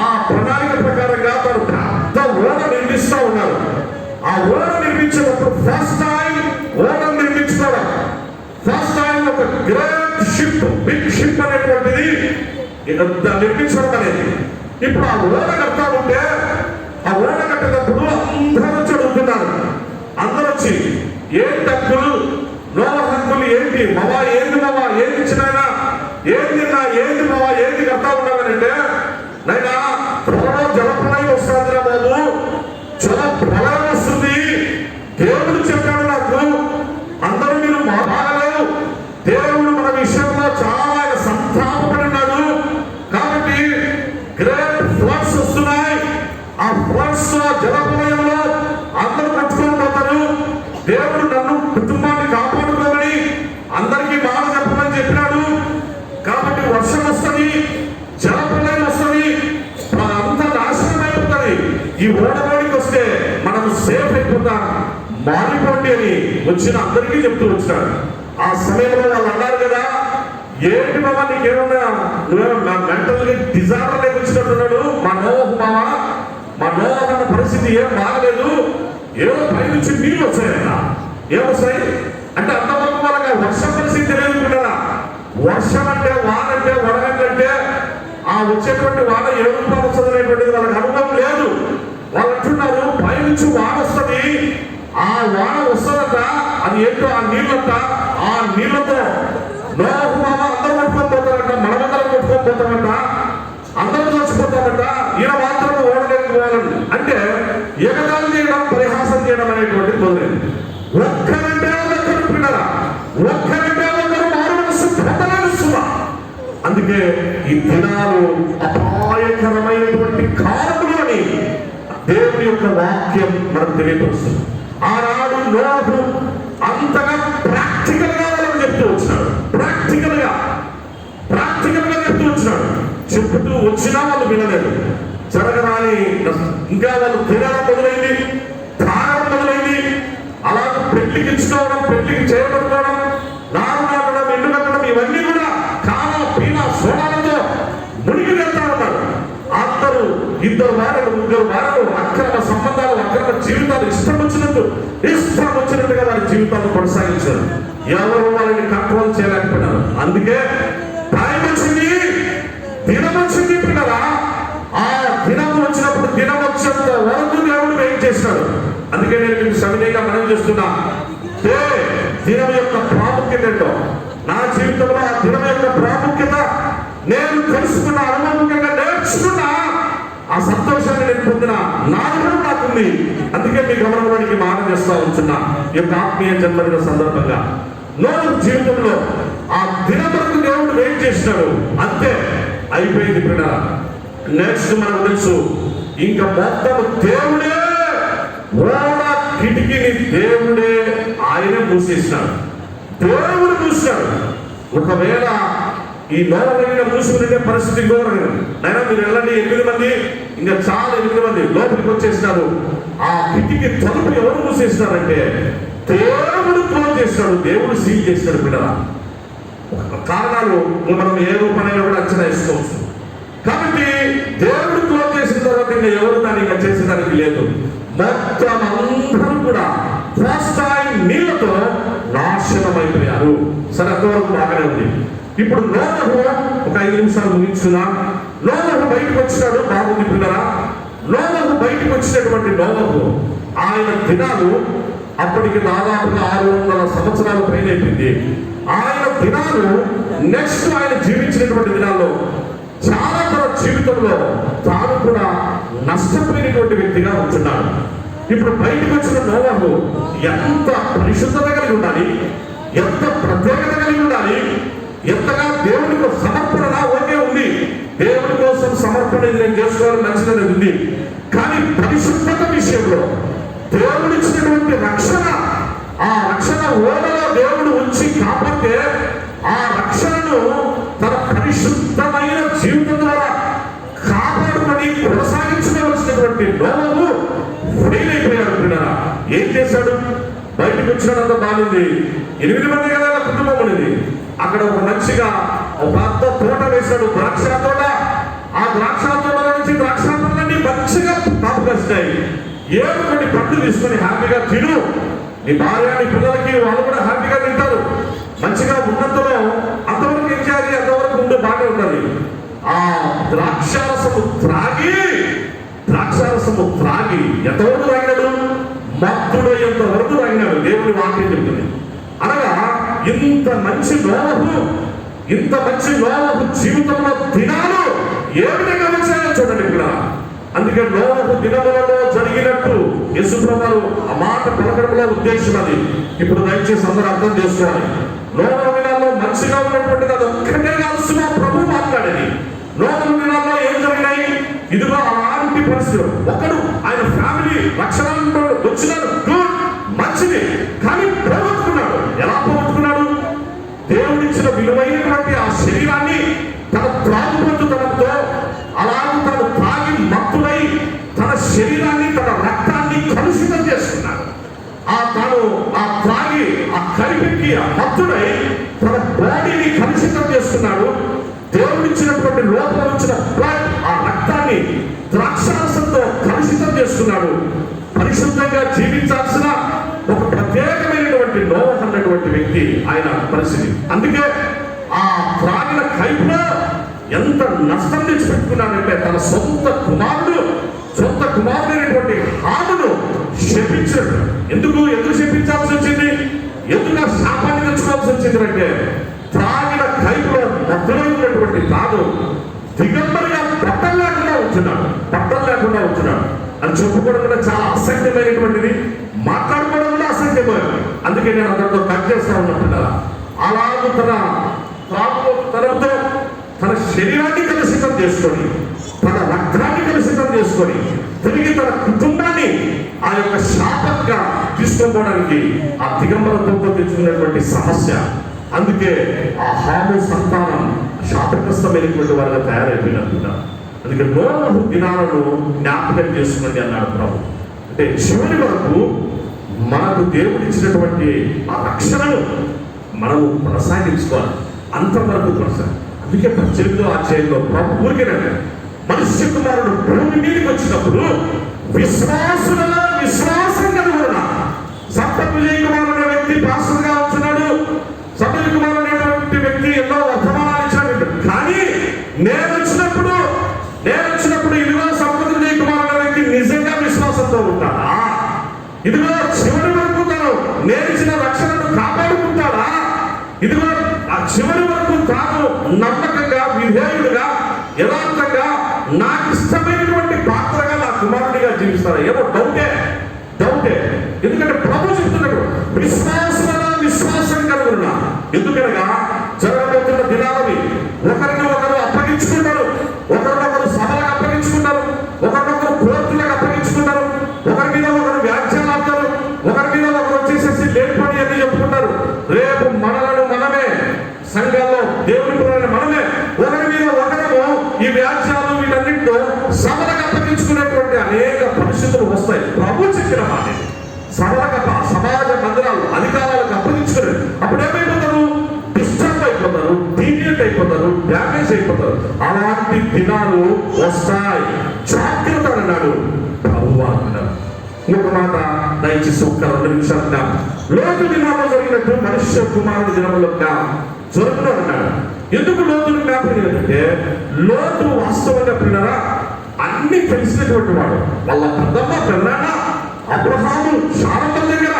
ఆ ప్రణాళిక ప్రకారంగా తను పెద్ద ఓడ నిర్మిస్తూ ఉన్నారు. ఆ ఓడ నిర్మించేటప్పుడు ఫస్ట్ టైం ఓడ నిర్మించుకోవడం, ఫస్ట్ టైం ఒక గ్రేట్ షిప్, బిగ్ షిప్ అనేటువంటిది నిర్మించడం అనేది. ఇప్పుడు ఆ ఓడ కడతా ఉంటే ఆ ఓడ కట్టేటప్పుడు అందరూ వచ్చి అడుగుతున్నారు. అందరూ వచ్చి ఏంటి హక్కులు, నోహు హక్కులు ఏంటి మవా, ఏంటి మవా, ఏంటి ఇచ్చినాయనా, ఏంటి నా, ఏంటి మవా, ఏంటి కడతా ఉన్నామనంటే, నైనా త్వరలో జలప్రలయం వస్తుంది రా బాబు, జలప్రలయం వస్తుంది, దేవుడు చెప్పాడు నాకు, అందరూ మీరు బాగలేవు, దేవుడు మన విషయంలో చాలా సంతాపపడినాడు, కాబట్టి గ్రేట్ ఫ్లడ్స్ వస్తున్నాయి, ఆ ఫ్లడ్స్ జలప్రలయంలో అందరూ కొట్టుకొని పోతారు, దేవుడు నన్ను కుటుంబాన్ని కాపాడుకోమని అందరికీ మాట చెప్పమని చెప్పినాడు, కాబట్టి వర్షం వస్తుంది, ఈ ఓడలోనికి వస్తే మనం సేఫ్ అయిపోతాం, మారిపోండి అని వచ్చిన అందరికీ చెప్తూ వచ్చినాడు. ఆ సమయంలో వాళ్ళు అన్నారు కదా, ఏంటి బాబా నీకేమన్నా నువ్వేమన్నా మెంటల్ డిజార్డర్ లేక వచ్చినట్టున్నాడు, మా నోహు బావా, మా నోహు అన్న పరిస్థితి ఏం బాగలేదు, ఏదో పై నుంచి నీళ్ళు వచ్చాయట. ఏమొస్తాయి అంటే అంతవరకు వాళ్ళకి వర్షం పరిస్థితి తెలియదుకున్నారా. వర్షం అంటే వాన అంటే వడగంటే ఆ వచ్చేటువంటి వాన ఏ రూపాయలు వస్తుంది అనేటువంటిది వాళ్ళకి అనుభవం లేదు. వాళ్ళు అంటున్నారు పై నుంచి వాన వస్తుంది, ఆ వాన వస్తుందట, అది ఏంటో ఆ నీళ్ళంట, ఆ నీళ్ళతో నోహు బావ అందరూ కొట్టుకొని పోతారంట, మనమందరం కొట్టుకొని పోతామంట, అందరూ చచ్చిపోతామంట, ఈయన మాత్రం ఓడలేకపోవాలని అంటే ఎగతాళి చేయడం, పరిహాసం చేయడం అనేటువంటిది మొదలైంది. ఒక్కరంటే ఒక్కరు పిల్లరా, ఒక్కరంటే ఒక్కరు మారు మనసు పొందలేస్తున్నా. అందుకే ఈ దినాలు అపాయకరమైనటువంటి కాలములు అని దేవుని యొక్క వాక్యం మనకు తెలియపరుస్తుంది. ఆనాడు నోహు అంతగా ప్రాక్టికల్ గా వాళ్ళని చెప్తూ వచ్చినాడు, ప్రాక్టికల్ గా చెప్తూ వచ్చినాడు. చెప్తూ వచ్చినా వాళ్ళు వినలేదు. జరగరాని ఇంకా వాళ్ళు తినడం మొదలైంది, తాగడం మొదలైంది, అలాగే పెళ్లికి ఇచ్చుకోవడం, పెళ్లికి చేయబడుకోవడం, నారు నాటడం, ఎండు కట్టడం, ఇవన్నీ కూడా కాల పీన సోడాలతో మునిగి వెళ్తా ఉన్నారు. అందరూ ఇద్దరు వారలు, ముగ్గురు వారలు అక్రమ సంబంధాలు, అక్రమ జీవితాలు ఇష్టం వచ్చినట్టుగా వారి జీవితాలను కొనసాగించారు. ఎవరు వాళ్ళని కంట్రోల్ చేయలేకపోయినారు. అందుకే టైం వచ్చింది, దినం వచ్చింది పిల్లరా. ఆ దినం వచ్చినప్పుడు దినం వచ్చేంత వరకు దేవుడు వెయిట్ చేస్తాడు. అందుకే నేను మీకు సవినయంగా మనం చేస్తున్నా, దినం యొక్క ప్రాముఖ్యత ఏంటో, నా జీవితంలో ఆ దినం యొక్క ప్రాముఖ్యత నేను తెలుసుకున్న, అనుభవంగా నేర్చుకున్నా, ఆ సంతోషాన్ని నేను పొందిన నాలుగు నాకుంది. అందుకే మీ గమనంలోనికి మానం చేస్తా ఉంటున్నా. ఈ యొక్క ఆత్మీయ జన్మదిన సందర్భంగా నోహు జీవితంలో ఆ దినం వరకు దేవుడు వెయిట్ చేసినాడు. అంతే, అయిపోయింది పిల్లరా. నెక్స్ట్ మనకు తెలుసు, ఇంకా మొత్తం దేవుడే ఓడ కిటికీని దేవుడే ఆయనే మూసేసినాడు. దేవుడు మూసినాడు. ఒకవేళ ఈ లోపల మూసుకునే పరిస్థితి ఇంకోరగా, నైనా మీరు వెళ్ళండి, 8 మంది, ఇంకా చాలా 8 మంది లోపలికి వచ్చేసినారు. ఆ కిటికీ తలుపు ఎవరు మూసేసినారంటే దేవుడు క్లోజ్ చేసినాడు, దేవుడు సీల్ చేసినాడు. పిల్లరా, కారణాలు మనం ఏ రూపంలో కూడా అంచనా వేసుకోవచ్చు. కాబట్టి దేవుడు క్లోజ్ చేసిన తర్వాత ఇంకా ఎవరు దాన్ని ఇంకా చేసేదానికి లేదు. మొత్తం అందరూ కూడా ఫస్ట్ టైం నీళ్లతో నాశనం అయిపోయారు. సరే, అంతవరకు బాగానే ఉంది. ఇప్పుడు నోహు ఒక 5 నిమిషాలు ముగించుకున్నా. నోహు బయటకు వచ్చినాడు, బాగుంది పిల్లరా. నోహు బయటకు వచ్చినటువంటి నోహు ఆయన దినాలు అప్పటికి దాదాపుగా 600 సంవత్సరాల పైన అయిపోయింది. ఆయన దినాలు నెక్స్ట్ ఆయన జీవించినటువంటి దినాల్లో చాలా తన జీవితంలో తాను కూడా నష్టపోయినటువంటి వ్యక్తిగా ఉంటున్నాడు. ఇప్పుడు బయటకు వచ్చిన నోహు ఎంత పరిశుద్ధత కలిగి ఉండాలి, ఎంత ప్రత్యేకత కలిగి ఉండాలి, ఎంతగా దేవునికి సమర్పణ ఓకే ఉంది, దేవుడి కోసం సమర్పణ నేను చేసుకోవాలి మంచిదని ఉంది. కానీ పరిశుద్ధత విషయంలో దేవుడిచ్చినటువంటి రక్షణ, ఆ రక్షణ ఓడలో దేవుడు ఉంచి కాపాడితే ఆ రక్షణను తన పరిశుద్ధమైన జీవితం ద్వారా కాపాడుకొని కొనసాగించవలసినటువంటి నోహు ఫెయిల్ అయిపోయాడు. పిల్లరా, ఏం చేశాడు? బయటకు వచ్చినంత బాగుంది. 8 మంది కదా కుటుంబం ఉన్నది. అక్కడ ఒక మంచిగా ఒక పెద్ద తోట వేశాడు, ద్రాక్ష తోట. ఆ ద్రాక్ష తోటలో నుంచి ద్రాక్ష పండ్లన్నీ మంచిగా కాపుకొస్తాయి. ఏదో కొన్ని పండ్లు తీసుకొని హ్యాపీగా తిను, నీ భార్య, నీ పిల్లలకి వాళ్ళు కూడా హ్యాపీగా తింటారు. మంచిగా ఉన్నంతలో అంతవరకు ఏం చేయాలి, అంతవరకు ఉండే బాగా ఉండాలి. ఆ ద్రాక్షారసము త్రాగి ఎంతవరకు తాగినాడు? మత్తుడు ఎంతవరకు తాగినాడు. దేవుని వాక్యం చెప్తుంది. అనగా ఇంత మంచి నోహు జీవితంలో దినాలు ఏ విధంగా వచ్చాయో చూడండి ఇక్కడ. అందుకే నోహు దినములలో జరిగినట్టు యేసుప్రభువు ఆ మాట పలకడంలో ఉద్దేశం అది. ఇప్పుడు దయచేసి అందరూ అర్థం చేసుకోవాలి. నోహు దినాల్లో మంచిగా ఉన్నటువంటిది అది ఒక్కటే కాదు, ప్రభు మాట్లాడేది. నోహు దినాల్లో ఏం జరిగినాయి? ఇదిగో అలాంటి పరిస్థితులు. ఒకడు ఆయన ఫ్యామిలీ రక్షణలో వచ్చినాడు, గుడ్, మంచిది. కానీ పోగొట్టుకున్నాడు. ఎలా పోగొట్టుకున్నాడు? దేవుడిచ్చిన విలువైనటువంటి ఆ శరీరాన్ని తన త్రాగుబోతుతనంతో అలాగే తను తాగి మత్తులై తన శరీరాన్ని మత్తుడై తన బాడీని కలుషితం చేస్తున్నాడు. దేవుడిచ్చినటువంటి లోపల వచ్చిన బ్లడ్, ఆ రక్తాన్ని ద్రాక్షారసంతో కలుషితం చేస్తున్నాడు. పరిశుద్ధంగా జీవించాల్సిన ఒక ప్రత్యేకమైనటువంటి నోవహు అన్నటువంటి వ్యక్తి ఆయన పరిస్థితి. అందుకే ఆ త్రాగిన కైపులో ఎంత నష్టం తెచ్చిపెట్టుకున్నాడంటే తన సొంత కుమారుడైనటువంటి హామును శపించాడు. ఎందుకు శపించాల్సి వచ్చింది? ఎందుకు ఆ శాపాన్ని తెచ్చుకోవాల్సి వచ్చింది అంటే త్రాగిన కైపులో మత్తులో ఉన్నటువంటి తాను దిగంబరిగా బట్టలు లేకుండా ఉంటున్నాడు. అని చెప్పుకోవడం కూడా చాలా అసహ్యమైనటువంటిది, మాట్లాడుకోవడం కూడా అసహ్యమైనది. అందుకే నేను అందరితో కట్ చేస్తా ఉన్నట్టుగా అలాగే తనతో తన శరీరాన్ని కలుషితం చేసుకొని, తన రక్తాన్ని కలుషితం చేసుకొని, తిరిగి తన కుటుంబాన్ని ఆ యొక్క శాపంగా తీసుకోవడానికి ఆ దిగంబరత్వంతో తెచ్చుకున్నటువంటి సమస్య. అందుకే ఆ హాము సంతానం శాపగ్రస్తమైనటువంటి వారిగా తయారైపోయినట్టుగా. అందుకే నోవహు దినాలను జ్ఞాపకం చేసుకోండి అన్నాడు ప్రభు. అంటే చివరి వరకు మనకు దేవుడిచ్చినటువంటి ఆ రక్షణను మనము కొనసాగించుకోవాలి, అంతవరకు కొనసాగి. అందుకే 18వ అధ్యాయంలో ప్రభు ఊరికేనండి, మనుష్య కుమారుడు భూమి మీదకి వచ్చినప్పుడు విశ్వాసులలో విశ్వాసం కనుగొన సంపత్తుజయ కుమారుడు అనే వ్యక్తి పాస్టర్గా ఉంటున్నాడు. సంపత్తి కుమారుడు అనేటువంటి వ్యక్తి ఎన్నో వర్తమానాలు ఇచ్చాడు. కానీ నేను వచ్చినప్పుడు ఇదిగో సంపత్తుజయ కుమారుడు అనే వ్యక్తి నిజంగా విశ్వాసంతో ఉంటాడా? ఇదిగో చివరి వరకు తాను నేర్చిన రక్షణను కాపాడుకుంటాడా? ఇదిగో ఆ చివరి వరకు తాను నమ్మకంగా, విధేయుడిగా, యథార్థంగా నాకు ఇష్టమైనటువంటి పాత్రగా నా కుమారుడిగా జీవిస్తారా? ఏమో డౌటే. ఎందుకంటే ప్రభు చెప్తున్నాడు విశ్వాసం కలుగున. ఎందుకనగా జరగబోతున్న దినాలవి ఒకరిని ఒకరు అప్పగించుకుంటారు, ఒకరినొకరు సభలకు అప్పగించుకుంటారు, ఒకరినొకరు కోర్టులకు అప్పగించుకుంటారు, ఒకరి మీద ఒకరు వ్యాఖ్యలు ఆడతారు, ఒకరి మీద ఒకరు వచ్చేసేసి లేనిపోయి అని చెప్పుకుంటారు. రేపు మనమే సంఘాల్లో దేవుని పిల్లలని మనమే ఒకరి మీద ఒకరము ఈ వ్యాఖ్యలు వీటన్నింటిలో సభలకు అప్పగించుకునేటువంటి అనేక పరిస్థితులు వస్తాయి. ప్రభు చెప్పిన మాట సమాజ మందిరాలు అధికారాలకు అప్పగించుకున్నారు. అప్పుడు ఏమైపోతారు? డిస్టర్బ్ అయిపోతారు, డీవియేట్ అయిపోతారు, డ్యామేజ్ అయిపోతారు. అలాంటి దినాలు వస్తాయి, జాగ్రత్త అన్నాడు ప్రభు అన్నాడు. ఇంకొక మాట దయచేసి ఒక్క 2 నిమిషాలు. లోతు దినాల్లో జరిగినట్టు మనుష్య కుమారుడి దినములో జరుగుతూ అన్నాడు. ఎందుకు లోతును జ్ఞాపకం ఏంటంటే లోతు వాస్తవంగా పిల్లరా అన్ని తెలిసినటువంటి వాడు. వాళ్ళ పెద్దనాన్న అబ్రహాము శారమ్మ దగ్గర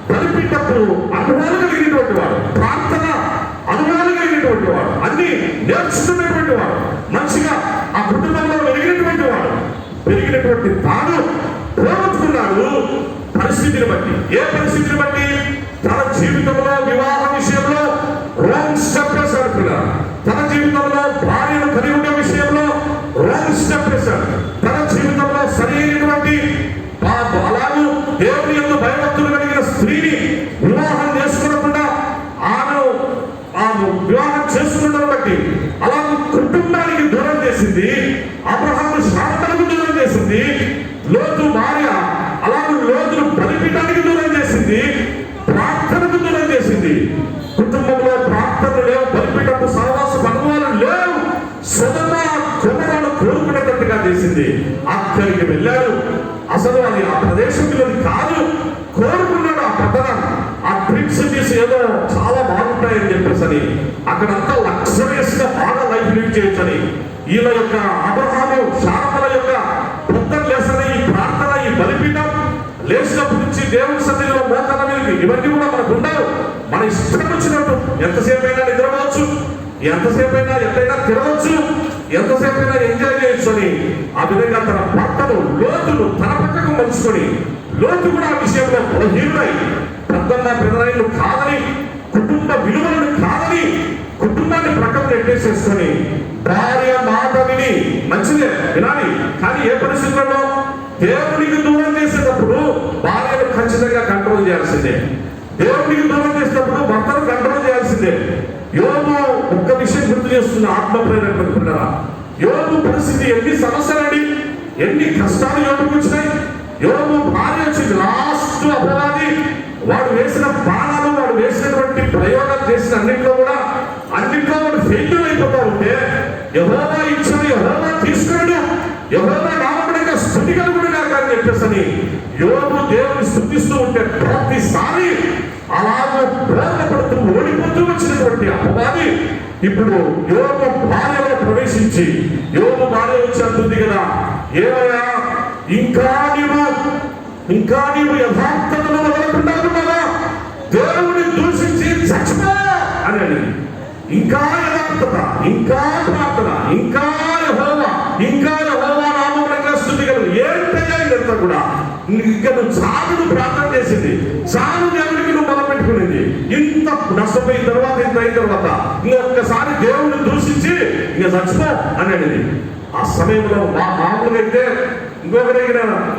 బలిపీటప్పుడు అనుభవాలు కలిగినటువంటి వాడు, ప్రార్థన అనుభవాలు కలిగినటువంటి వాడు, అన్ని నేర్చుకున్నటువంటి వాడు, మంచిగా ఆ కుటుంబంలో పెరిగినటువంటి తాను పోగొట్టుకున్నాడు. పరిస్థితిని బట్టి, ఏ పరిస్థితిని బట్టి? తన జీవితంలో వివాహ విషయంలో రాంగ్ స్టెప్ వేశాడు. తన జీవితంలో భార్యను కలిగి ఉండే విషయంలో రాంగ్ స్టెప్ వేశాడు. తన జీవితంలో సరైనటువంటి అలాగే దేవుని యందు భయభక్తులు కలిగిన స్త్రీని వివాహం చేసుకోకుండా ఆమె వివాహం చేసుకున్న బట్టి అలాగే కుటుంబానికి దూరం చేసింది. అబ్రహాము శారమ్మకు దూరం చేసింది. లోతు భార్య అలాగే లోతును బలిపీఠానికి దూరం చేసింది, ప్రార్థనకు దూరం చేసింది. కుటుంబంలో ప్రార్థనలు లేవు, బలిపీఠపు సహవాస అనుభవాలు లేవు. సొదమ కుమారుడు కోరుకునేటట్టుగా చేసింది. అక్కడికి వెళ్ళాడు. అసలు అది ఆ ప్రదేశంలోని కాదు, కోరుకున్నాడు ఆ పట్టణం, ఆ ట్రిప్ సిటీస్ ఏదో చాలా బాగుంటాయని చెప్పేసి అక్కడంతా లగ్జరియస్ గా బాగా లైఫ్ లీడ్ చేయొచ్చని. వీళ్ళ యొక్క అబ్రహాము శారమ్మల యొక్క పొద్దున లేసిన ఈ ప్రార్థన, ఈ బలిపీఠం, లేచినప్పటి నుంచి దేవుని సన్నిధిలో మోకాళ్ళ మీదకి, ఇవన్నీ కూడా మనకు ఉండవు. మన ఇష్టం వచ్చినట్టు ఎంతసేపు అయినా నిద్రపోవచ్చు, ఎంతసేపు అయినా ఎట్లయినా తిరగవచ్చు, ఎంతసేపు అయినా ఎంజాయ్ చేయొచ్చు అని ఆ విధంగా తన భర్తను లోతును తన పక్కకు మలుచుకొని, లోతు కూడా ఆ విషయంలో బలహీనుడై పెద్దలు కాదని, కుటుంబ విలువలను కాదని కుటుంబాన్ని ప్రక్కన నెట్టేసేసుకొని భార్య మాట విని మంచిదే వినాలి, కానీ ఏ పరిస్థితుల్లో దేవునికి దూరం చేసేటప్పుడు భార్యను ఖచ్చితంగా కంట్రోల్ చేయాల్సిందే. దేవునికి దూరం చేసేటప్పుడు భర్తను కంట్రోల్ చేయాల్సిందే. యోబు ఒక్క విషయం గుర్తు చేస్తున్న ఆత్మ ప్రేరణ. యోబు పరిస్థితి ఎన్ని సమస్యలండి, ఎన్ని కష్టాలు యోబుకు వచ్చినాయి. యోబు భార్య వచ్చింది, లాస్ట్ అపవాది వాడు వేసిన బాణాలు, వాడు వేసినటువంటి ప్రయోగాలు చేసిన అన్నింటిలో కూడా వాడు ఫెయిల్యూర్ అయిపోతా ఉంటే, యెహోవా ఇచ్చాడు, యెహోవా తీసుకున్నాడు, యెహోవా నామమునకు స్తుతి కలుగును గాక అని చెప్పేసి యోబు దేవుని స్తుతిస్తూ ఉంటే ప్రతిసారి అలాగే ప్రేమపడుతూ ఓడిపోతూ వచ్చినటువంటి అపవాది ఇప్పుడు యోబు భార్యలో ప్రవేశించి, యోబు భార్య వచ్చి అంటుంది కదా, ఏమయ్యా ఇంకా నీవు యథార్థతను వదలకుండా ఉన్నావా? దేవుని దూషించి చచ్చిపో అని అడిగింది. ఇంకా యథార్థత, ఇంకా ప్రార్థన, ఇంకా యెహోవా నామమునకు స్తుతి కలుగు. ఏంటయ్యా ఇదంతా కూడా? ఇంకా నువ్వు చాలును ప్రార్థన చేసింది, చాలు దేవుడికి నువ్వు మొదలు పెట్టుకునేది. ఇంత నష్టపోయిన తర్వాత, ఇంత అయిన తర్వాత ఇంకొకసారి దేవుని దూషించి ఇంకా చచ్చిపో అని అడిగింది. ఆ సమయంలో మామూలుగా అయితే ఇంకొకరికి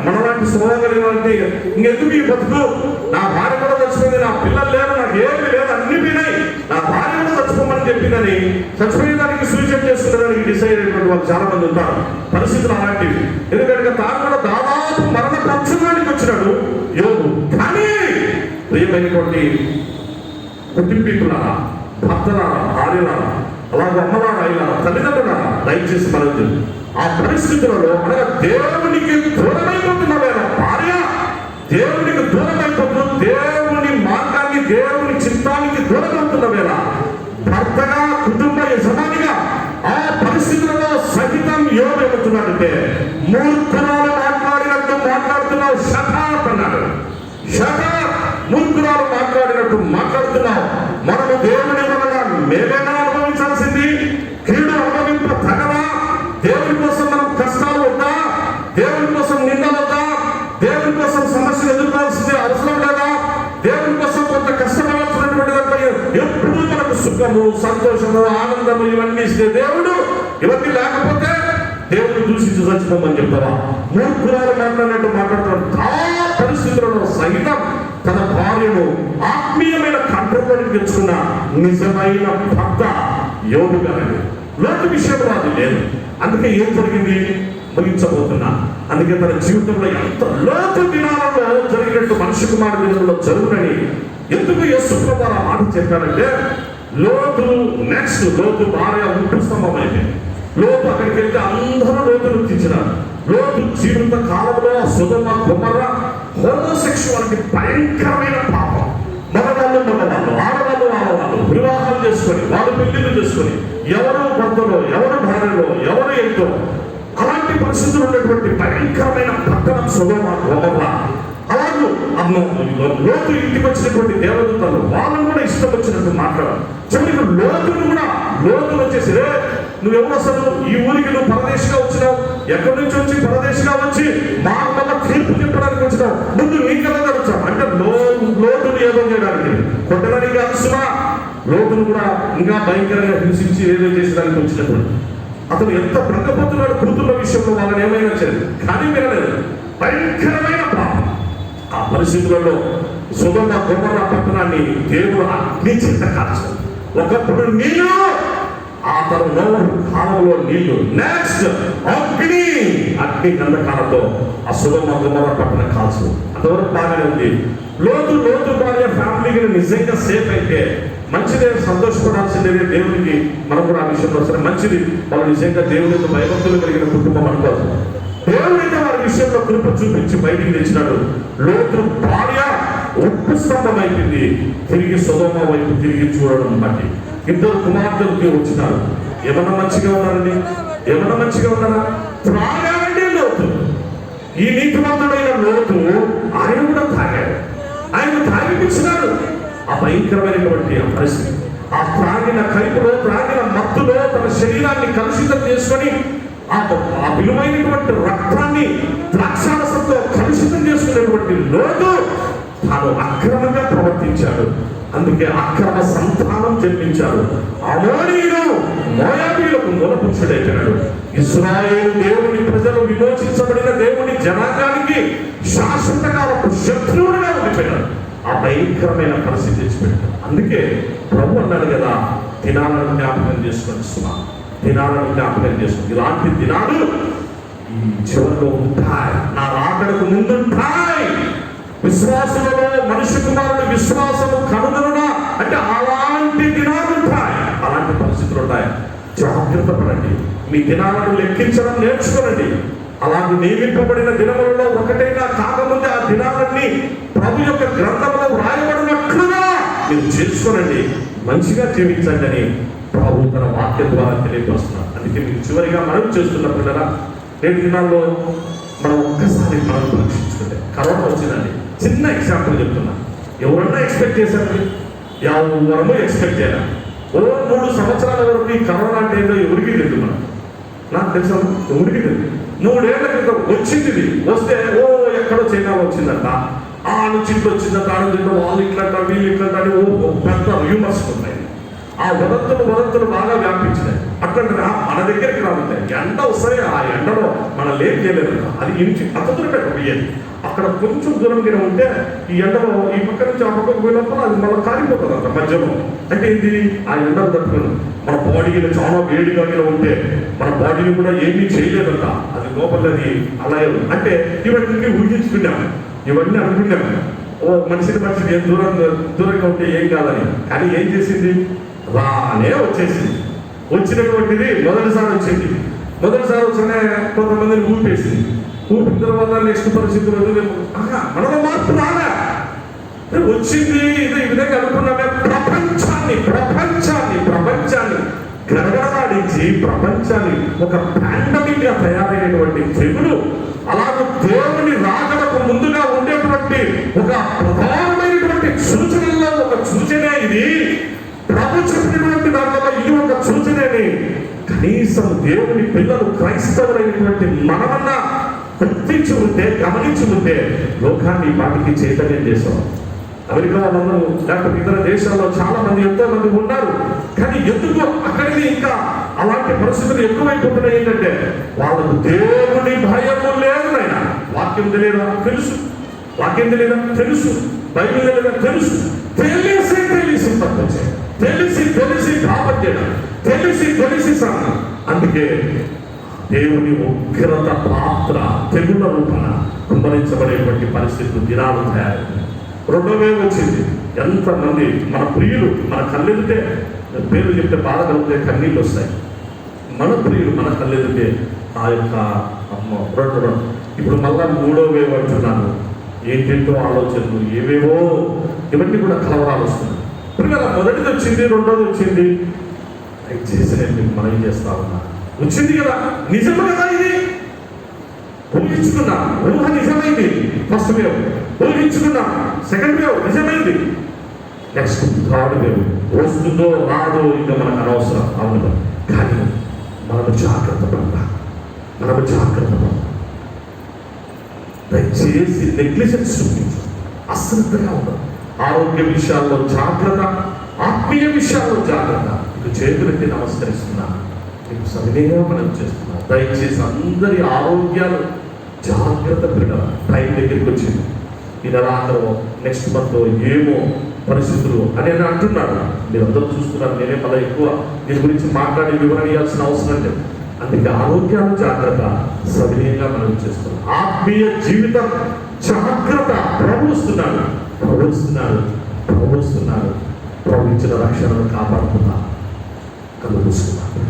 మనలాంటి స్వభావం కలిగిన వాళ్ళకి ఇంకెందుకు ఈ బతుకు, నా భార్య కూడా చచ్చిపోయింది, నా పిల్లలు లేరు, నాకు ఏమీ లేదు, అన్ని పోయినాయి, నా భార్య కూడా చచ్చిపోమని చెప్పిందని చచ్చిపోయేదానికి సూసైడ్ చేసుకునేదానికి డిసైడ్ అయినటువంటి వాళ్ళు చాలా మంది ఉంటారు. పరిస్థితులు అలాంటివి. ఎందుకంటే తాను కూడా దాదాపు మరణ పంచడానికి వచ్చినాడు యోబు. కానీ ప్రియమైనటువంటి కుటుంబీకులారా, భర్తలారా, భార్యలారా, అలాగే అమ్మలారా, ఇలా తల్లిదండ్రులారా, దయచేసి మనం ఆ పరిస్థితులలో అనగా దేవునికి దూరమైపోతున్న వేళ భార్య దేవునికి దూరమైపోతూ దేవుని మార్గాన్ని, దేవుని చిత్తానికి దూరమవుతున్న వేళ భర్తగా, కుటుంబ యజమానిగా ఆ పరిస్థితులలో సహితం యోబు ఏమవుతున్నాడంటే, మూర్ఖురాలు మాట్లాడినట్టు మాట్లాడుతున్నావు, షటాప్ అన్నాడు. షటాప్, మూర్ఖురాలు మాట్లాడినట్టు మాట్లాడుతున్నావు. మనము దేవుని వల్ల మేమేనా అనుభవించాల్సింది? కీడు అనుభవింప తగదా? దేవుని కోసం మనం కష్టాలు వద్దా? దేవుని కోసం నిందలు వద్దా? దేవుని కోసం సమస్యలు ఎదుర్కోవాల్సింది అవసరం లేదా? దేవుని కోసం కొంత కష్టపడాల్సినటువంటి దాంట్లో ఎప్పుడు మనకు సుఖము, సంతోషము, ఆనందము ఇవన్నీ ఇస్తే దేవుడు, ఇవన్నీ లేకపోతే దేవుడు దూషించి చచ్చిపోమని చెప్తావా? మూర్ఖురాలు మాట్లాడినట్టు మాట్లాడుతున్నాడు. ఆ పరిస్థితులలో సైతం తన భార్యను ఆత్మీయమైన కంట్రోల్లోకి తెచ్చుకున్న నిజమైన భర్త యోబు గారు. లోటు విషయంలో అది లేదు. అందుకే ఏం జరిగింది ముగించబోతున్నా. అందుకే తన జీవితంలో ఎంత లోతు దినాలలో జరిగినట్టు మనిషి కుమారుడు దినంలో జరుగునని ఎందుకు యేసు ప్రభువు ఆ మాట చెప్పారంటే, లోతు భార్య ఉప్పు స్తంభం అయిపోయింది. లోతు అక్కడికి వెళ్తే అందరూ లోతును తీర్చినారు. లోతు జీవిత కాలంలో సొదొమ గొమొర్ర హోమోసెక్షువాలిటీ భయంకరమైన పాపం. మగవాళ్ళు, ఆడవాళ్ళు వివాహాలు చేసుకొని, వాళ్ళు పెళ్లిళ్ళు చేసుకొని, ఎవరు భర్తలో, ఎవరు భార్యలో, ఎవరు ఎంతో అలాంటి పరిస్థితులు ఉన్నటువంటి భయంకరమైన పట్టణం సొదొమ గొమొర్ర. అలాగే లోతు ఇంటికి వచ్చినటువంటి దేవదూతలు వాళ్ళని కూడా ఇష్టం వచ్చినట్టు మాట్లాడారు. చివరికి లోతును వచ్చేసి, నువ్వెవరు అసలు? ఈ ఊరికి నువ్వు పరదేశిగా వచ్చినావు, ఎక్కడి నుంచి వచ్చి పరదేశిగా వచ్చి మా వల్ల తీర్పు చెప్పడానికి వచ్చినావు, ముందు నీకెలా వచ్చావు అంటే లోతును ఏదో చేయడానికి, కొట్టడానికి అలసునా లోతును కూడా ఇంకా భయంకరంగా హింసించి ఏదో చేసడానికి వచ్చినప్పుడు అతను ఎంత బ్రతకపోతున్నాడు. కూతుళ్ళ విషయంలో వాళ్ళని ఏమైనా వచ్చేది కానీ వినలేదు. భయంకరమైన పాపం. ఆ పరిస్థితులలో సొదొమ గొమొర్ర పట్టణాన్ని దేవుడు అగ్ని చేత కాల్చాడు. ఒకప్పుడు నీళ్ళు, ఆ తరువాత కాలంలో నీళ్లు, నెక్స్ట్ అగ్ని గంధకాలతో ఆ సొదొమ గొమొర్ర పట్టణం కాల్చు. అంతవరకు బాగానే ఉంది. లోతు భార్య ఫ్యామిలీకి నిజంగా సేఫ్ అయితే మంచిదే, సంతోషపడాల్సిందే. దేవునికి మనం కూడా ఆ విషయంలో సరే మంచిది. వాళ్ళు నిజంగా దేవుడితో భయభక్తులు కలిగిన కుటుంబం అనుకోవాలి. దేవుడైతే వారి విషయంలో కృప చూపించి బయటికి తెచ్చినాడు. లోతు భార్య ఉప్పు స్తంభం అయిపోయింది. తిరిగి సొదొమ వైపు తిరిగి చూడడం బట్టి ఇద్దరు కుమార్తెలకి వచ్చినారు. ఏమన్నా మంచిగా ఉన్నారా? త్రాగాడండి లోతు. ఈ నీతిమంతుడైన లోతు ఆయన కూడా తాగాడు. ఆయన తాగిపించినాడు. ఆ భయంకరమైనటువంటి ఆ పరిస్థితి, ఆ త్రాగిన కైపులో, త్రాగిన మత్తులో తన శరీరాన్ని కలుషితం చేసుకొని ఆ విలువైనటువంటి రక్తాన్ని ద్రాక్షారసంతో కలుషితం చేసుకునేటువంటి లోతు తాను అక్రమంగా ప్రవర్తించాడు. అందుకే అక్రమ సంతానం జన్మించాడు. అమోనీయులు, మోయాబీయులకు మూలపురుషుడైపోయాడు. ఇశ్రాయేలు దేవుని ప్రజలు విమోచించబడిన దేవుని జనాంగానికి శాశ్వత కాలపు శత్రువులుగా ఉండిపోయాడు. ఆ భయంకరమైన పరిస్థితి తెచ్చిపెట్టాడు. అందుకే ప్రభు అన్నాడు కదా, దినాలను జ్ఞాపకం చేసుకోండి సుమా, దినాలను జ్ఞాపకం చేసుకోండి. ఇలాంటి దినాలు ఈ చివరిలో ఉంటాయి, నా రాకడకు ముందుంటాయి. విశ్వాసములో మనిషి కుమారుడు విశ్వాసము కనుగొనున అంటే అలాంటి దినాలు ఉంటాయి, అలాంటి పరిస్థితులు ఉంటాయి. జాగ్రత్త పడండి, మీ దినాలను లెక్కించడం నేర్చుకోనండి. అలాంటి నియమింపబడిన దినములలో ఒకటైనా కాకముందే ఆ దినాలన్నీ ప్రభు యొక్క గ్రంథంలో వ్రాయబడినట్లుగా మీరు చేసుకోనండి, మంచిగా జీవించండి అని ప్రభు తన వాక్యం ద్వారా తెలియపరుస్తున్నారు. అందుకే మీరు చివరిగా మనం చేస్తున్న పిల్లరా, 7 దినాల్లో మనం ఒక్కసారి మనం పరీక్షించుకుంటే, కరోనా వచ్చిందండి, చిన్న ఎగ్జాంపుల్ చెప్తున్నా. ఎవరన్నా ఎక్స్పెక్ట్ చేశారండి? ఎవరము ఎక్స్పెక్ట్ చేయాలి. 3 సంవత్సరాల వరకు ఈ కరోనా అంటే ఏదో ఎవరికి తెలియదు. మనం నాకు తెలుసా, ఎవరికి తెలియదు. 3 ఏళ్ల క్రితం వచ్చింది, వస్తే ఎక్కడో చైనాలో వచ్చిందంట, ఆ నుంచి ఇట్లా వచ్చిందంట, ఆ నుంచి వాళ్ళు ఇట్లంట వీళ్ళు ఇట్లంట అని పెద్ద హ్యూమర్స్ ఉన్నాయి. ఆ వదంతులు బాగా వ్యాపించినాయి. అట్లాంటి మన దగ్గరికి రావుతాయి. ఎండ వస్తాయి, ఆ ఎండలో మనం లేట్ చేయలేదు. అది ఇంటి అతదురుగా పోయేది. అక్కడ కొంచెం దూరంగా ఉంటే ఈ ఎండలో ఈ పక్క నుంచి ఆ పక్కకు పోయినప్పుడు అది మళ్ళీ కాలిపోతుంది అంట మధ్యలో. అంటే ఇది ఆ ఎండలు తట్టుకుని మన బాడీని చాలా వేడిగా ఉంటే మన బాడీని కూడా ఏమీ చేయలేదంట. అది లోపలది అలా అంటే ఇవన్నీ ఊహించుకున్నాం, ఇవన్నీ అనుకున్నాం. మనిషికి ఏం దూరంగా ఉంటే ఏం కాదని. కానీ ఏం చేసింది? రానే వచ్చేసింది. వచ్చినటువంటిది మొదటిసారి వచ్చింది. మొదటిసారి వచ్చినే కొంతమందిని ఊపేసింది. ఊపిన తర్వాత నెక్స్ట్ పరిస్థితులు మనలో మార్పు రాగా వచ్చింది. ఇది ఈ విధంగా అనుకున్నామే, ప్రపంచాన్ని గడగడలాడించి ప్రపంచాన్ని ఒక పాండమిక్ గా తయారైనటువంటి తెగులు, అలాగే దేవుని రాకడకు ముందుగా ఉండేటువంటి ఒక ప్రధానమైనటువంటి సూచనల్లో ఒక సూచనే ఇది. ప్రభు చెప్పినటువంటి దాంట్లో ఇది ఒక సూచనని కనీసం దేవుని పిల్లలు క్రైస్తవులైనటువంటి మనమన్నా గుర్తించి ఉంటే, గమనించి ఉంటే లోకాన్ని వాటికి చైతన్యం చేశాం. అమెరికా వాళ్ళందరూ లేకపోతే ఇతర దేశాల్లో చాలా మంది ఎంతో మంది ఉన్నారు. కానీ ఎందుకు అక్కడికి ఇంకా అలాంటి పరిస్థితులు ఎక్కువైపోతున్నాయి ఏంటంటే వాళ్ళకు దేవుని భయము లేదు. నాయన వాక్యం తెలియదా? తెలుసు. వాక్యం తెలియదా? తెలుసు. బైబిల్ తెలియదా? తెలుసు. తెలిసి తప్పు చేయడం, తెలిసి పాపం చేయడం, తెలిసి సాధన. అందుకే దేవుని ఉగ్రత పాత్ర తెగుల రూపణ కుమ్మరించబడేటువంటి పరిస్థితులు దినాలు తయారైంది. 2వ వేవ్ వచ్చింది. ఎంతమంది మన ప్రియులు మన కళ్ళెదితే, పేరు చెప్తే బాధ కలిగితే కన్నీళ్ళు వస్తాయి. మన ప్రియులు మన కళ్ళెదితే ఆ యొక్క ఇప్పుడు మళ్ళా 3వ వేవ్ అంటున్నాను. ఏంటంటో ఆలోచనలు ఏవేవో, ఇవన్నీ కూడా కలవరాలు వస్తున్నాయి. ఇప్పుడు కదా మొదటిది వచ్చింది, 2వది వచ్చింది. దయచేసి నేను మీకు మనం చేస్తా ఉన్నా, వచ్చింది కదా, నిజం కదా, ఇది ఊహించుకున్నా, ఊహ నిజమైంది. ఫస్ట్ వేవ్ ఊహించుకున్నా, సెకండ్ వేవ్ నిజమైంది. నెక్స్ట్ 3rd వేవ్ వస్తుందో రాదో ఇంకా మనకు అనవసరం. అవును, కానీ మనము జాగ్రత్త పడాలి. దయచేసి నెగ్లిజెన్స్ చూపించు, అశ్రద్ధగా ఉండదు. ఆరోగ్య విషయాల్లో జాగ్రత్త, ఆత్మీయ విషయాల్లో జాగ్రత్త. మీకు చేతులకి నమస్కరిస్తున్నా, మీకు సవినయం చేస్తున్నా. దయచేసి అందరి ఆరోగ్యాలు జాగ్రత్త పెట్టాలి. టైం దగ్గరికి వచ్చింది. ఈ నెలాఖరు నెక్స్ట్ మంత్ ఏమో పరిస్థితులు అని అంటున్నాడు. మీరందరూ చూస్తున్నారు. నేనే మళ్ళీ ఎక్కువ దీని గురించి మాట్లాడి వివరణ ఇవ్వాల్సిన అవసరం లేదు. అందుకే ఆరోగ్యాలు జాగ్రత్త, సవినయంగా మనం చేస్తున్నాం. ఆత్మీయ జీవితం జాగ్రత్త. ప్రభుస్తున్నాడు. ప్రభు ఇచ్చిన రక్షణను కాపాడుతున్నా. కలుగుస్తున్నాడు.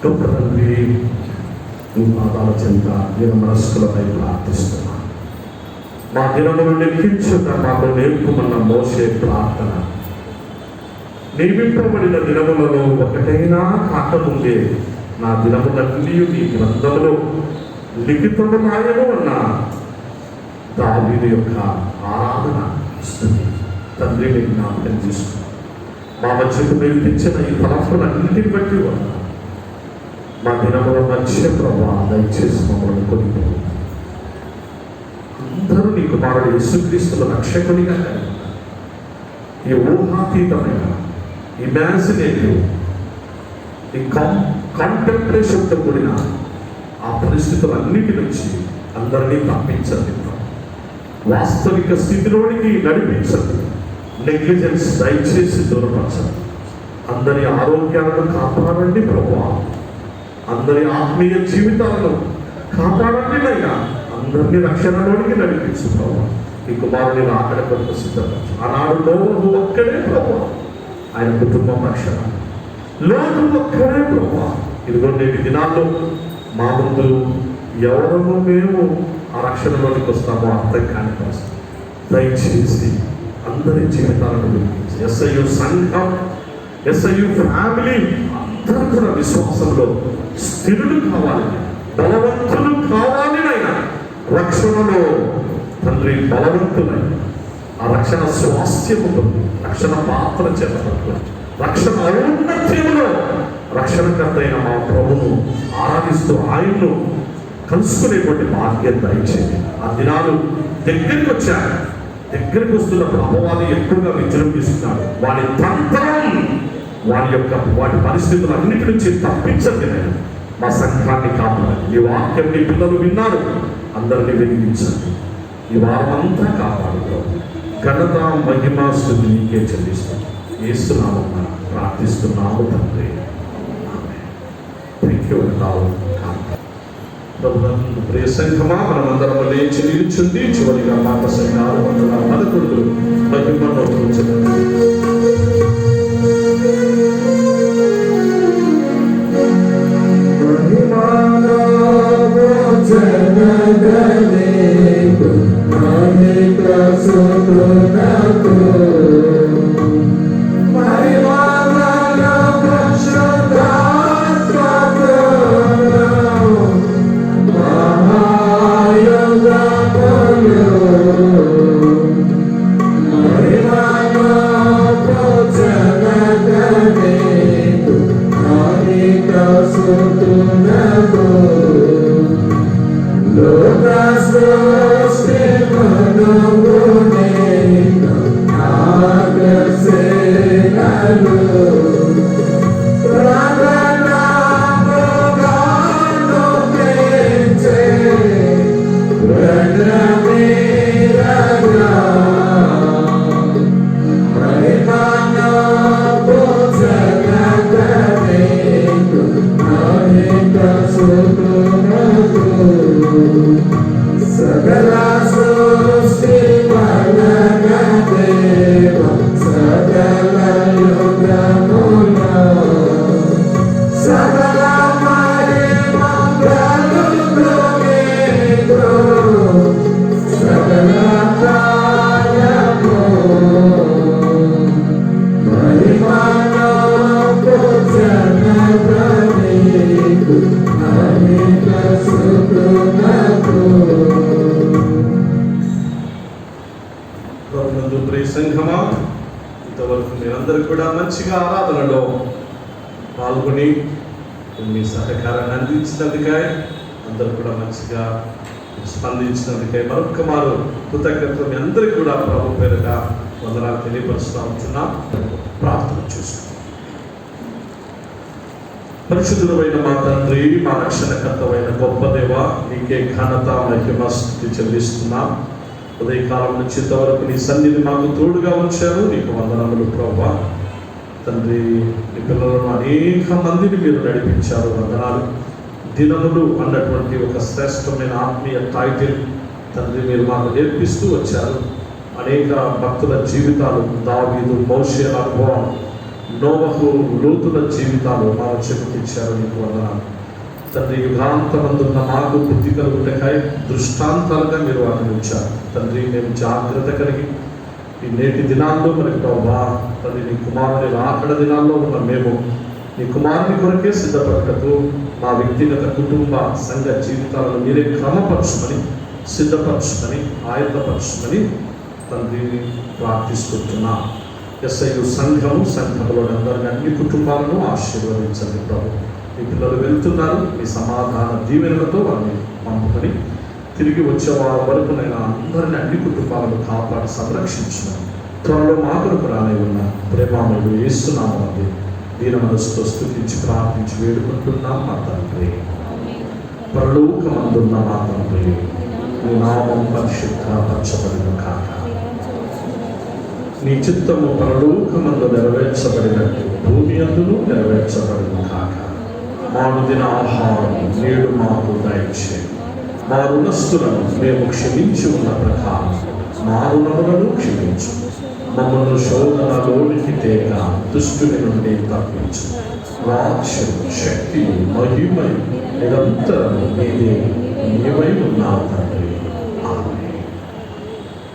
గొప్ప తండ్రి, నీ పాదాల చెంత నేను మనస్కులపై ప్రార్థిస్తున్నా. మా దినములు లెక్కించుట మాకు నేర్పుమన్న మోసే ప్రార్థన, నియమింపబడిన దినములలో ఒకటైనా కాకముందే నా దినములన్నీ నీ గ్రంథములో లిఖితములాయను అన్న దావీదు యొక్క ఆరాధన స్తుతి తండ్రి మీకు జ్ఞాపకం చేసుకున్నాం. మా మధ్యకు మీరు తెచ్చిన ఈ తలపులన్నింటిని బట్టి ఉన్నా మా దినముల మధ్య ప్రభావ దయచేసి మమ్మల్ని కొనిపో. అందరూ నీ కుమారుడు యేసుక్రీస్తుల రక్షకునిగా కలిగి ఈ ఊహాతీతమైన ఇమాజినేటివ్ ఈ కాంటెంప్లేషన్తో కూడిన ఆ పరిస్థితులన్నిటి నుంచి అందరినీ తప్పించండి. వాస్తవిక స్థితిలోనికి నడిపించండి. నెగ్లిజెన్స్ దయచేసి దూరపరచండి. అందరి ఆరోగ్యాలను కాపాడండి ప్రభువా. అందరి ఆత్మీయ జీవితాలను కాపాడండి. అయినా అందరినీ రక్షణలోనికి నడిపించు ప్రభువా. ఈ కుమారుని రాకడ కొరకు సిద్ధపరచు. ఆనాడు నోవహు ఒక్కడే ప్రభువా, ఆయన కుటుంబం రక్షణ. లోటు ఒక్కడే ప్రభువా. ఇదిగో నేటి దినాల్లో మా ముందు ఎవరము మేము ఆ రక్షణలోనికి వస్తామో అర్థం కాని పరిస్థితి. దయచేసి అందరి జీవితాలను వెలిగించి ఎస్ఐయు సంఘం, ఎస్ఐయు ఫ్యామిలీ అందరూ కూడా విశ్వాసంలో స్థిరులు కావాలి, బలవంతులు కావాలి. అయినా రక్షణలో తండ్రి బలవంతులై ఆ రక్షణ స్వాస్థ్యం ఉంటుంది, రక్షణ పాత్ర చేపట్టాలి, రక్షణ ఔన్నత్యంలో రక్షణకర్త అయిన మా ప్రభువును ఆరాధిస్తూ ఆయన్ను కలుసుకునేటువంటి భాగ్యం దయచేయండి. ఆ దినాలు దగ్గరికి వచ్చారు. దగ్గరికి వస్తున్నప్పుడు అపవాది ఎక్కువగా విజృంభిస్తున్నాడు. వాడి తంత్రం, వాటి పరిస్థితులు అన్నిటి నుంచి తప్పించండి. నేను మా సంఘాన్ని కాపాడండి. ఈ వాక్యం నీ పిల్లలు విన్నారు, అందరినీ వెలిగించండి. ఈ వారం అంతా కాపాడు. ఘనత మహిమ స్తుతి నీకే చెల్లిస్తాం. యేసునామమున ప్రార్థిస్తున్నాము తండ్రి. ప్రియ సంఘమా, మనమందరం లేచి నిలుచుంది. చివరిగా పాత సంఘాలు 11 మహిమను కూర్చున్నాం. సంఘమా, ఇంతవరకు మీరందరూ కూడా మంచిగా ఆరాధనలో పాల్గొని మీ సహకారాన్ని అందించినందుకై, అందరూ కూడా మంచిగా స్పందించినందుకై మరొక్క మారు కృతజ్ఞతలు మీ అందరికీ కూడా ప్రభు పేరిట వందనాలు తెలియపరుస్తూ ఉంటున్నాం. ప్రార్థన చేసుకుంటాం. పరిశుద్ధుడైన మా తండ్రి, మా రక్షణకర్తమైన గొప్ప దేవ, నీకే ఘనత మహిమ స్తుతి చెల్లిస్తున్నాం. ఉదయకాలం నుంచి ఇంతవరకు నీ సన్నిధి మాకు తోడుగా ఉంచారు. నీకు వందనములు ప్రభువా. తండ్రి, నీ పిల్లలను అనేక మందిని మీరు నడిపించారు. వందనాలు. దినములు అన్నటువంటి ఒక శ్రేష్టమైన ఆత్మీయ టైటిల్ తండ్రి మీరు మాకు నేర్పిస్తూ వచ్చారు. అనేక భక్తుల జీవితాలు, దావీదు, మోషేల అనుభవం, నోవహు, లోతుల జీవితాలు మాకు చెప్పుకిచ్చారు. నీకు వందనాలు తండ్రి. యుగాంతమందున్న మాకు బుద్ధి కలుగుటకై దృష్టాంతాలుగా మీరు వాటిని ఉంచారు తండ్రి. మేము జాగ్రత్త కలిగి ఈ నేటి దినాల్లో మరి ప్రభా తండ్రి, నీ కుమారుని రాకడ దినాల్లో ఉన్న మేము నీ కుమారుని కొరకే సిద్ధపడటకు మా వ్యక్తిగత కుటుంబ సంఘ జీవితాలను మీరే క్రమపరచమని, సిద్ధపరచమని, ఆయుధపరచమని తండ్రి ప్రార్థిస్తున్నాం. ఎస్ఐయు సంఘము, సంఘంలో అందరినీ అన్ని కుటుంబాలను ఆశీర్వదించండి ప్రభు. మీ పిల్లలు వెళ్తున్నారు, మీ సమాధాన దీవెనలతో వారిని పంపుకొని తిరిగి వచ్చే వారి వరకు నేను అందరినీ అన్ని కుటుంబాలను కాపాడి సంరక్షించున్నాను. త్వరలో మా కొరకు రానే ఉన్న ప్రేమామయుడు యేసునామమున దీన మనసుతో స్తుతించి ప్రార్థించి వేడుకుంటున్నాం మా తండ్రి. పరలోకమందున్న మా తండ్రి, నీ నామం పరిశుద్ధపరచబడును కాక. నీ చిత్తము పరలోకమందు నెరవేర్చబడినట్టు భూమి అందును నెరవేర్చబడును కాక. మానుదిన ఆహారం నేడు మాకు దయచేయండి. మా రుణస్థులను మేము క్షమించి ఉన్న ప్రకారం మా రుణములను క్షమించు, మమ్మల్ని శోధనలోనికి తేక దుష్టుని నుండి తప్పించు. రాజ్యం, శక్తి, మహిమై నిరంతరం నీదే, నీవై ఉన్నావు తండ్రి. ఆమేన్.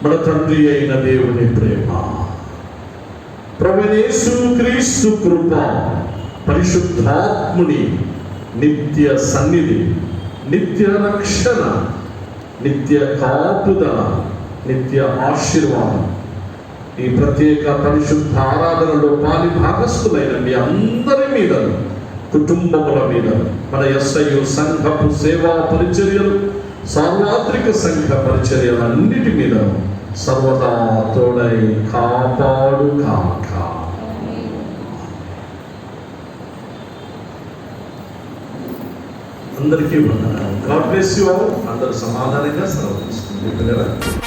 మన తండ్రి అయిన దేవుని ప్రేమ, ప్రభువైన యేసుక్రీస్తు కృప, పరిశుద్ధాత్ముని నిత్య సన్నిధి, నిత్య రక్షణ, నిత్య కాపుదల, నిత్య ఆశీర్వాదం ఈ ప్రత్యేక పరిశుద్ధ ఆరాధనలో పాలి భాగస్థులైన మీ అందరి మీద, కుటుంబముల మీద, మన ఎస్ఐయు సంఘపు సేవా పరిచర్యలు, సార్వత్రిక సంఘ పరిచర్యలన్నిటి మీద సర్వదా తోడై కాపాడు కాక. అందరికీ వందనాలు. God bless you all. అందరూ సమాధానంగా సెలవు తీసుకుంటారు.